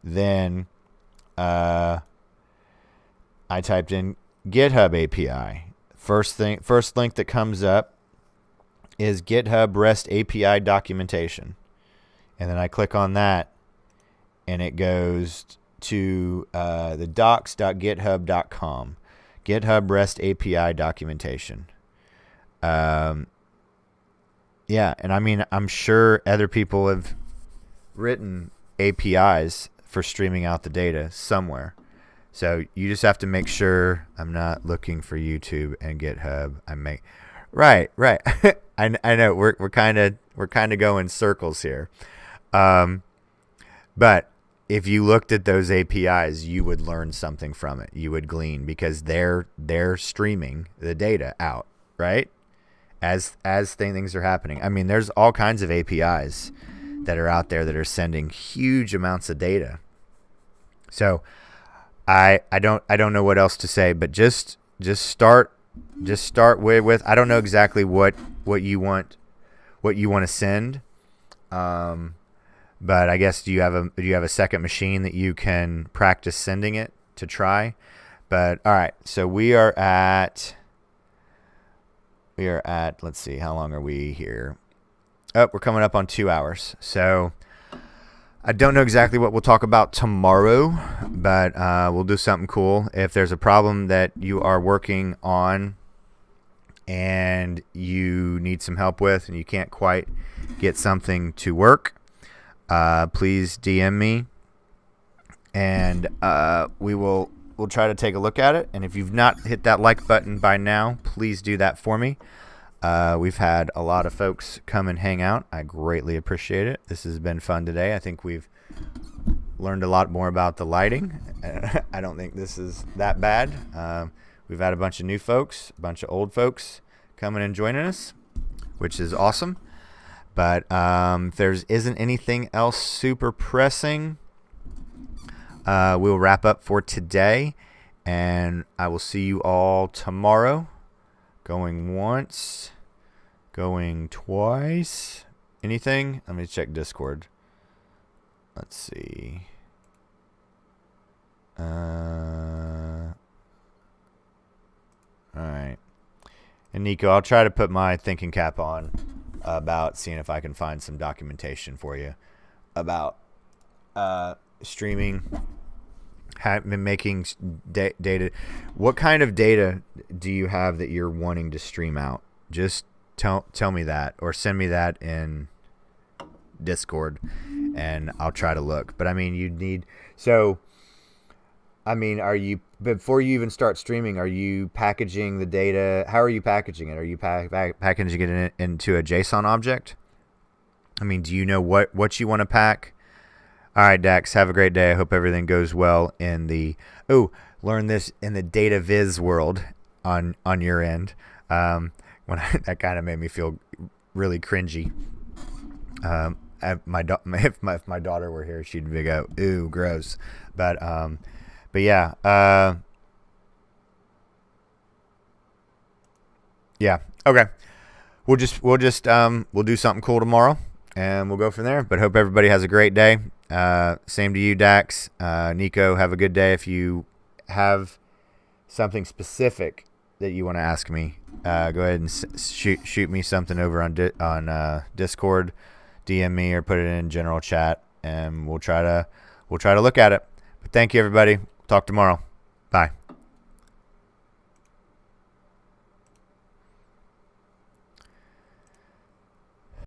Then I typed in GitHub API. First link that comes up is GitHub REST API documentation. And then I click on that, and it goes to the docs.github.com. GitHub REST API documentation. Yeah, and I mean, I'm sure other people have written APIs for streaming out the data somewhere. So you just have to make sure. I'm not looking for YouTube and GitHub. Right. I know we're kind of going circles here. But if you looked at those APIs, you would learn something from it. You would glean, because they're streaming the data out, right? As things are happening. I mean, there's all kinds of APIs that are out there that are sending huge amounts of data. So I don't know what else to say, but just start with I don't know exactly what you want to send. But I guess do you have a second machine that you can practice sending it to try? But all right, so we are at let's see, how long are we here? Oh, we're coming up on 2 hours. So I don't know exactly what we'll talk about tomorrow, but we'll do something cool. If there's a problem that you are working on and you need some help with and you can't quite get something to work, please DM me, and we'll try to take a look at it. And if you've not hit that like button by now, please do that for me. We've had a lot of folks come and hang out. I greatly appreciate it. This has been fun today. I think we've learned a lot more about the lighting. I don't think this is that bad. We've had a bunch of new folks, a bunch of old folks coming and joining us, which is awesome. But if there isn't anything else super pressing, we'll wrap up for today, and I will see you all tomorrow. Going once, going twice. Anything? Let me check Discord. Let's see. All right. And Nico, I'll try to put my thinking cap on about seeing if I can find some documentation for you about streaming, making data. What kind of data do you have that you're wanting to stream out? Just tell me that, or send me that in Discord, and I'll try to look. But I mean, are you, before you even start streaming, are you packaging the data? How are you packaging it? Are you packaging it into a JSON object? I mean, do you know what you want to pack? All right, Dax, have a great day. I hope everything goes well in the learn this in the data viz world on your end. That kind of made me feel really cringy. If my daughter were here, she'd go, "Ooh, gross." But yeah, yeah. Okay, we'll do something cool tomorrow, and we'll go from there. But hope everybody has a great day. Same to you, Dax. Nico, have a good day. If you have something specific that you want to ask me, go ahead and shoot me something over on Discord, DM me, or put it in general chat, and we'll try to look at it. But thank you, everybody. Talk tomorrow. Bye.